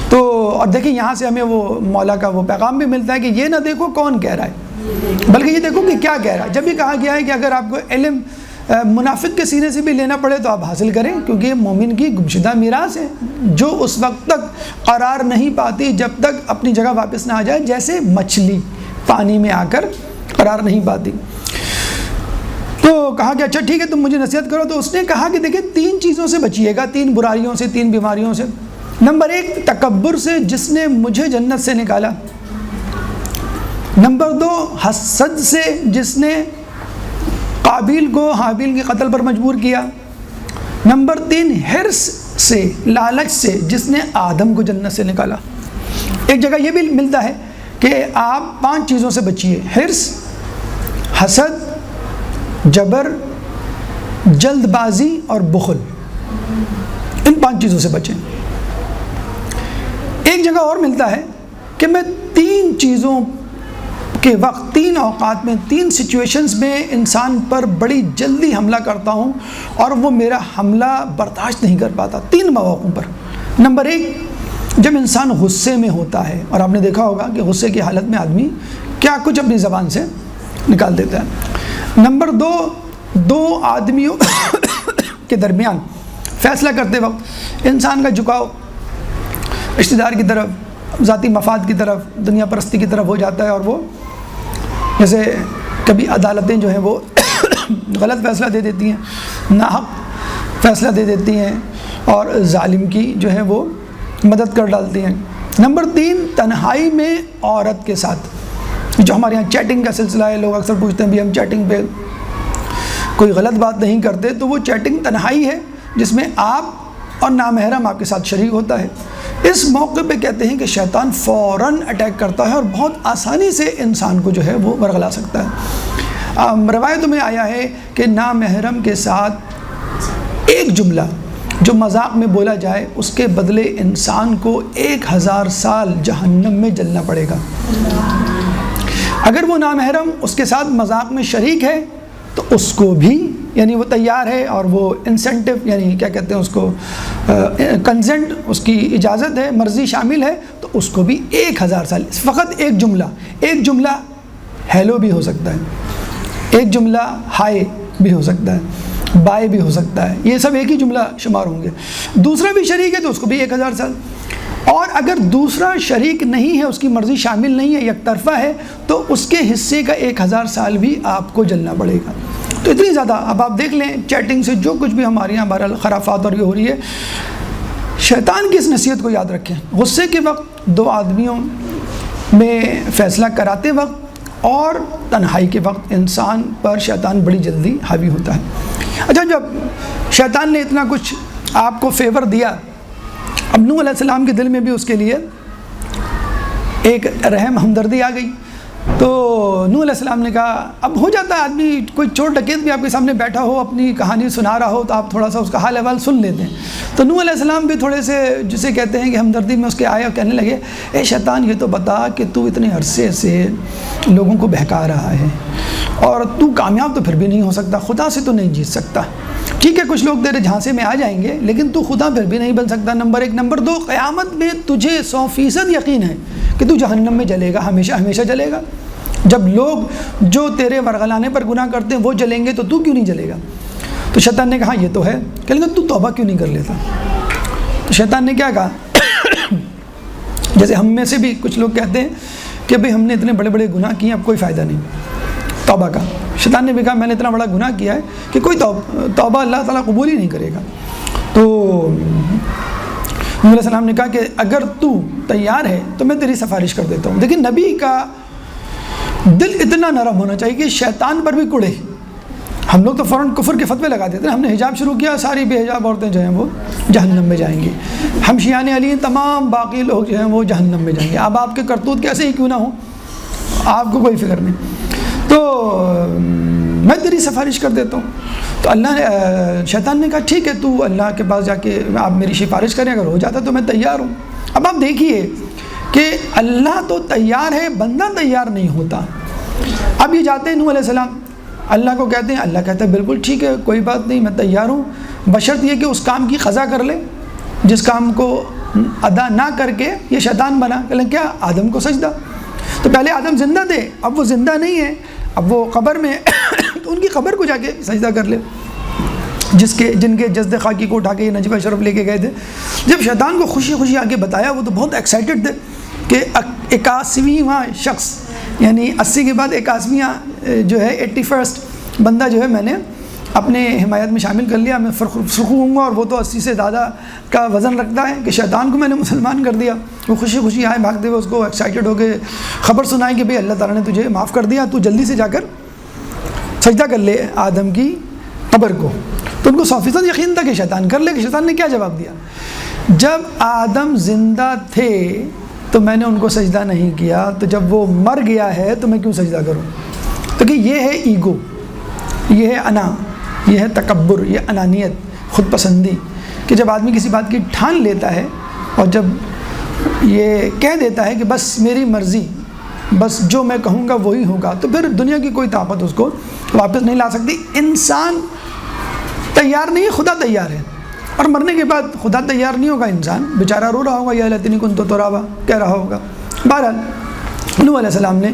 تو اور دیکھیں یہاں سے ہمیں وہ مولا کا وہ پیغام بھی ملتا ہے کہ یہ نہ دیکھو کون کہہ رہا ہے، بلکہ یہ دیکھو کہ کیا کہہ رہا ہے۔ جب یہ کہا گیا ہے کہ اگر آپ کو علم منافق کے سینے سے بھی لینا پڑے تو آپ حاصل کریں، کیونکہ یہ مومن کی گمشدہ میراث ہے جو اس وقت تک قرار نہیں پاتی جب تک اپنی جگہ واپس نہ آ جائے، جیسے مچھلی پانی میں آ کر قرار نہیں پاتی۔ تو کہا کہ اچھا ٹھیک ہے تم مجھے نصیحت کرو۔ تو اس نے کہا کہ دیکھیں 3 چیزوں سے بچیے گا، 3 برائیوں سے، 3 بیماریوں سے۔ نمبر 1 تکبر سے جس نے مجھے جنت سے نکالا۔ نمبر 2 حسد سے جس نے قابیل کو حابیل کے قتل پر مجبور کیا۔ نمبر 3 حرص سے، لالچ سے جس نے آدم کو جنت سے نکالا۔ ایک جگہ یہ بھی ملتا ہے کہ آپ 5 چیزوں سے بچیے: حرص، حسد، جبر، جلد بازی اور بخل۔ ان 5 چیزوں سے بچیں۔ ایک جگہ اور ملتا ہے کہ میں 3 چیزوں کے وقت، 3 اوقات میں، 3 سچویشنز میں انسان پر بڑی جلدی حملہ کرتا ہوں اور وہ میرا حملہ برداشت نہیں کر پاتا، 3 مواقعوں پر۔ نمبر 1 جب انسان غصے میں ہوتا ہے، اور آپ نے دیکھا ہوگا کہ غصے کی حالت میں آدمی کیا کچھ اپنی زبان سے نکال دیتا ہے۔ نمبر 2 آدمیوں کے درمیان فیصلہ کرتے وقت انسان کا جھکاؤ رشتہ دار کی طرف، ذاتی مفاد کی طرف، دنیا پرستی کی طرف ہو جاتا ہے، اور وہ جیسے کبھی عدالتیں جو ہیں وہ غلط فیصلہ دے دیتی ہیں، ناحق فیصلہ دے دیتی ہیں، اور ظالم کی جو ہے وہ مدد کر ڈالتی ہیں۔ نمبر 3 تنہائی میں عورت کے ساتھ، جو ہمارے یہاں چیٹنگ کا سلسلہ ہے، لوگ اکثر پوچھتے ہیں بھی ہم چیٹنگ پہ کوئی غلط بات نہیں کرتے، تو وہ چیٹنگ تنہائی ہے جس میں آپ اور نامحرم آپ کے ساتھ شریک ہوتا ہے۔ اس موقع پہ کہتے ہیں کہ شیطان فوراً اٹیک کرتا ہے اور بہت آسانی سے انسان کو جو ہے وہ ورغلا سکتا ہے۔ روایتوں میں آیا ہے کہ نامحرم کے ساتھ ایک جملہ جو مذاق میں بولا جائے اس کے بدلے انسان کو 1000 سال جہنم میں جلنا پڑے گا۔ اگر وہ نامحرم اس کے ساتھ مذاق میں شریک ہے تو اس کو بھی، یعنی وہ تیار ہے اور وہ انسینٹو، یعنی کیا کہتے ہیں اس کو، کنسنٹ، اس کی اجازت ہے، مرضی شامل ہے، تو اس کو بھی 1000 سال، فقط ایک جملہ ہیلو بھی ہو سکتا ہے، ایک جملہ ہائے بھی ہو سکتا ہے، بائے بھی ہو سکتا ہے، یہ سب ایک ہی جملہ شمار ہوں گے۔ دوسرا بھی شریک ہے تو اس کو بھی 1000 سال، اور اگر دوسرا شریک نہیں ہے، اس کی مرضی شامل نہیں ہے، یک طرفہ ہے، تو اس کے حصے کا 1000 سال بھی آپ کو جلنا پڑے گا۔ تو اتنی زیادہ، اب آپ دیکھ لیں چیٹنگ سے جو کچھ بھی ہمارے یہاں بہرحال خرافات اور یہ ہو رہی ہے، شیطان کی اس نصیحت کو یاد رکھیں، غصے کے وقت 2 آدمیوں میں فیصلہ کراتے وقت اور تنہائی کے وقت انسان پر شیطان بڑی جلدی حاوی ہوتا ہے۔ اچھا، جب شیطان نے اتنا کچھ آپ کو فیور دیا، اب نوح علیہ السلام کے دل میں بھی اس کے لیے ایک رحم ہمدردی آ گئی، تو نوح علیہ السلام نے کہا، اب ہو جاتا ہے آدمی، کوئی چور ڈکیت بھی آپ کے سامنے بیٹھا ہو، اپنی کہانی سنا رہا ہو، تو آپ تھوڑا سا اس کا حال احوال سن لیتے ہیں۔ تو نوح علیہ السلام بھی تھوڑے سے جسے کہتے ہیں کہ ہمدردی میں اس کے آئے اور کہنے لگے، اے شیطان، یہ تو بتا کہ تو اتنے عرصے سے لوگوں کو بہکا رہا ہے اور تو کامیاب تو پھر بھی نہیں ہو سکتا، خدا سے تو نہیں جیت سکتا۔ ٹھیک ہے، کچھ لوگ تیرے جھانسے میں آ جائیں گے، لیکن تو خدا پھر بھی نہیں بن سکتا، نمبر 1۔ نمبر 2، قیامت میں تجھے 100% یقین ہے کہ تو جہنم میں جلے گا، ہمیشہ ہمیشہ جلے گا۔ جب لوگ جو تیرے ورغلانے پر گناہ کرتے ہیں وہ جلیں گے تو تو کیوں نہیں جلے گا؟ تو شیطان نے کہا یہ تو ہے، کہنے لگا تو توبہ کیوں نہیں کر لیتا؟ تو شیطان نے کیا کہا، جیسے ہم میں سے بھی کچھ لوگ کہتے ہیں کہ بھئی ہم نے اتنے بڑے بڑے گناہ کیے، اب کوئی فائدہ نہیں توبہ کا۔ شیطان نے بھی کہا میں نے اتنا بڑا گناہ کیا ہے کہ کوئی توبہ اللہ تعالیٰ قبول ہی نہیں کرے گا۔ تو نبی علیہ السلام نے کہا کہ اگر تو تیار ہے تو میں تیری سفارش کر دیتا ہوں۔ لیکن نبی کا دل اتنا نرم ہونا چاہیے کہ شیطان پر بھی کڑے۔ ہم لوگ تو فوراً کفر کے فتوے لگا دیتے ہیں، ہم نے حجاب شروع کیا، ساری بے حجاب عورتیں جو ہیں وہ جہنم میں جائیں گی، ہم شیعان علی ہیں، تمام باقی لوگ جو ہیں وہ جہنم میں جائیں گے۔ اب آپ کے کرتوت کیسے ہی کیوں نہ ہوں، آپ کو کوئی فکر نہیں، تو میں تیری سفارش کر دیتا ہوں۔ تو شیطان نے کہا ٹھیک ہے، تو اللہ کے پاس جا کے آپ میری سفارش کریں، اگر ہو جاتا تو میں تیار ہوں۔ اب آپ دیکھیے کہ اللہ تو تیار ہے، بندہ تیار نہیں ہوتا۔ اب یہ جاتے ہیں نوح علیہ السلام، اللہ کو کہتے ہیں، اللہ کہتا ہے بالکل ٹھیک ہے، کوئی بات نہیں، میں تیار ہوں، بشرط یہ کہ اس کام کی قضا کر لے جس کام کو ادا نہ کر کے یہ شیطان بنا۔ کہ کیا آدم کو سجدہ؟ تو پہلے آدم زندہ تھے، اب وہ زندہ نہیں ہے، اب وہ قبر میں تو ان کی قبر کو جا کے سجدہ کر لے، جن کے جسد خاکی کو اٹھا کے یہ نجف اشرف لے کے گئے تھے۔ جب شیطان کو خوشی خوشی آگے بتایا، وہ تو بہت ایکسائٹڈ تھے کہ 81واں شخص، یعنی 80 کے بعد 81واں جو ہے 81st بندہ جو ہے میں نے اپنے حمایت میں شامل کر لیا، میں سرخو ہوں گا، اور وہ تو 80 سے زیادہ کا وزن رکھتا ہے کہ شیطان کو میں نے مسلمان کر دیا۔ وہ خوشی خوشی آئے بھاگتے ہوئے، اس کو ایکسائٹڈ ہو کے خبر سنائیں کہ بھئی اللہ تعالیٰ نے تجھے معاف کر دیا، تو جلدی سے جا کر سجدہ کر لے آدم کی قبر کو۔ تو ان کو 100% یقین تھا کہ شیطان کر لے۔ کہ شیطان نے کیا جواب دیا، جب آدم زندہ تھے تو میں نے ان کو سجدہ نہیں کیا، تو جب وہ مر گیا ہے تو میں کیوں سجدہ کروں؟ تو کہ یہ ہے ایگو، یہ ہے انا، یہ ہے تکبر، یہ انانیت، خود پسندی، کہ جب آدمی کسی بات کی ٹھان لیتا ہے اور جب یہ کہہ دیتا ہے کہ بس میری مرضی، بس جو میں کہوں گا وہی ہوگا، تو پھر دنیا کی کوئی طاقت اس کو واپس نہیں لا سکتی۔ انسان تیار نہیں ہے، خدا تیار ہے، اور مرنے کے بعد خدا تیار نہیں ہوگا، انسان بیچارہ رو رہا ہوگا، یا لیتنی کنت ترابا کہہ رہا ہوگا۔ بہرحال نوح علیہ السلام نے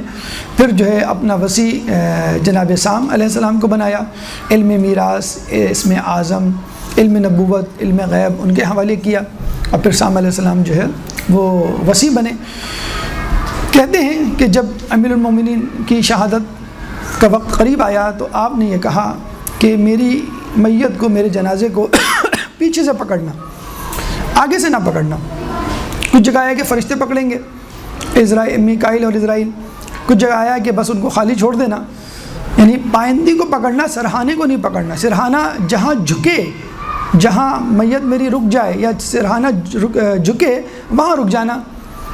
پھر جو ہے اپنا وسیع جناب سام علیہ السلام کو بنایا، علم میراث، اسم اعظم، علم نبوت، علم غیب ان کے حوالے کیا، اور پھر سام علیہ السلام جو ہے وہ وسیع بنے۔ کہتے ہیں کہ جب امیر المومنین کی شہادت کا وقت قریب آیا تو آپ نے یہ کہا کہ میری میت کو، میرے جنازے کو پیچھے سے پکڑنا، آگے سے نہ پکڑنا۔ کچھ جگہ آیا کہ فرشتے پکڑیں گے، میکائیل اور اسرائیل، کچھ جگہ آیا کہ بس ان کو خالی چھوڑ دینا، یعنی پائندی کو پکڑنا، سرہانے کو نہیں پکڑنا۔ سرہانہ جہاں جھکے، جہاں میت میری رک جائے یا سرہانہ جھکے وہاں رک جانا،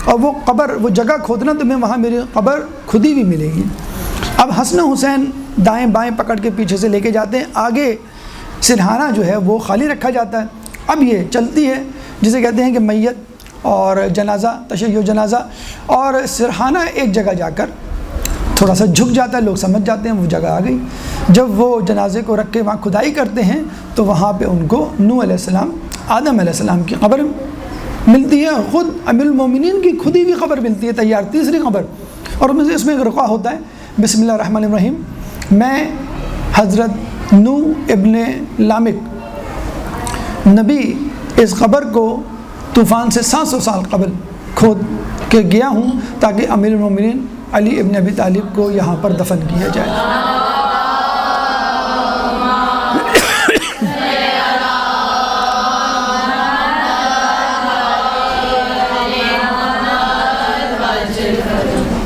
اور وہ قبر، وہ جگہ کھودنا تو میں وہاں میری قبر کھدی ہوئی ملے گی۔ اب حسن حسین دائیں بائیں پکڑ کے پیچھے سے لے کے جاتے ہیں، آگے سرہانہ جو ہے وہ خالی رکھا جاتا ہے۔ اب یہ چلتی ہے جسے کہتے ہیں کہ میت اور جنازہ، تشیع جنازہ، اور سرہانہ ایک جگہ جا کر تھوڑا سا جھک جاتا ہے، لوگ سمجھ جاتے ہیں وہ جگہ آ گئی۔ جب وہ جنازے کو رکھ کے وہاں کھدائی کرتے ہیں تو وہاں پہ ان کو نوح علیہ السلام، آدم علیہ السلام کی قبر ملتی ہے، خود امیر المومنین کی کھدی ہوئی قبر ملتی ہے تیار، تیسری قبر، اور اس میں ایک رقعہ ہوتا ہے، بسم اللہ الرحمن الرحیم، میں حضرت نوح ابن لامک نبی اس قبر کو طوفان سے 700 سال قبل کھود کے گیا ہوں تاکہ امیر المومنین علی ابن ابی طالب کو یہاں پر دفن کیا جائے۔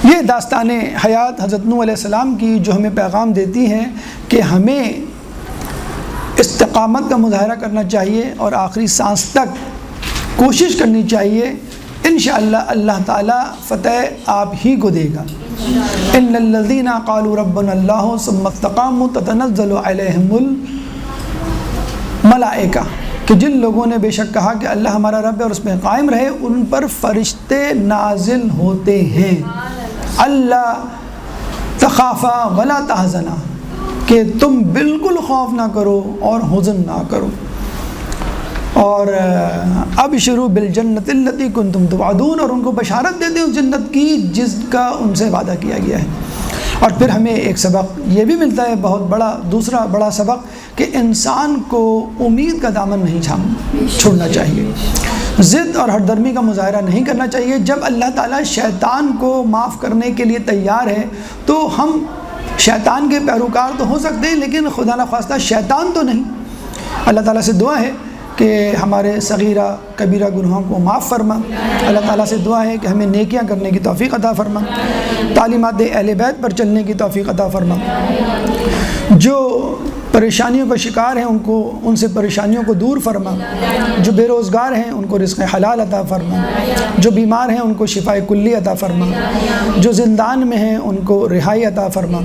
یہ داستان حیات حضرت نوح علیہ السلام کی جو ہمیں پیغام دیتی ہے کہ ہمیں استقامت کا مظاہرہ کرنا چاہیے اور آخری سانس تک کوشش کرنی چاہیے۔ انشاءاللہ اللہ تعالیٰ فتح آپ ہی کو دے گا۔ ان الذین قالوا ربنا اللہ ثم استقاموا تتنزل علیہم الملائکہ، کہ جن لوگوں نے بے شک کہا کہ اللہ ہمارا رب ہے اور اس میں قائم رہے، ان پر فرشتے نازل ہوتے ہیں۔ اللہ تخافا ولا تحزنا، کہ تم بالکل خوف نہ کرو اور حزن نہ کرو۔ اور ابشروا بالجنت التی کنتم توعدون، اور ان کو بشارت دیتے ہیں اس جنت کی جس کا ان سے وعدہ کیا گیا ہے۔ اور پھر ہمیں ایک سبق یہ بھی ملتا ہے بہت بڑا، دوسرا بڑا سبق، کہ انسان کو امید کا دامن نہیں چھوڑنا چاہیے، ضد اور ہردرمی کا مظاہرہ نہیں کرنا چاہیے۔ جب اللہ تعالیٰ شیطان کو معاف کرنے کے لیے تیار ہے تو ہم شیطان کے پیروکار تو ہو سکتے ہیں لیکن خدا نخواستہ شیطان تو نہیں۔ اللہ تعالیٰ سے دعا ہے کہ ہمارے صغیرہ کبیرہ گناہوں کو معاف فرما۔ اللہ تعالیٰ سے دعا ہے کہ ہمیں نیکیاں کرنے کی توفیق عطا فرما، تعلیمات اہل بیت پر چلنے کی توفیق عطا فرما۔ جو پریشانیوں کا شکار ہیں ان سے پریشانیوں کو دور فرما، جو بے روزگار ہیں ان کو رزق حلال عطا فرما، جو بیمار ہیں ان کو شفاء کلی عطا فرما، جو زندان میں ہیں ان کو رہائی عطا فرما،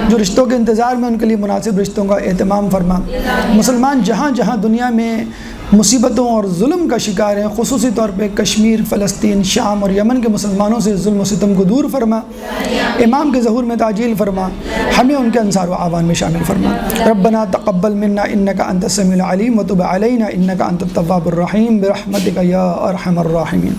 جو رشتوں کے انتظار میں ان کے لیے مناسب رشتوں کا اہتمام فرما۔ مسلمان جہاں جہاں دنیا میں مصیبتوں اور ظلم کا شکار ہیں، خصوصی طور پہ کشمیر، فلسطین، شام اور یمن کے مسلمانوں سے ظلم و ستم کو دور فرما، امام کے ظہور میں تعجیل فرما، ہمیں ان کے انصار و اعوان میں شامل فرما۔ ربنا تقبل منا انک انت السمیع العلیم وتب علینا انک انت التواب الرحیم برحمتک یا ارحم الراحمین۔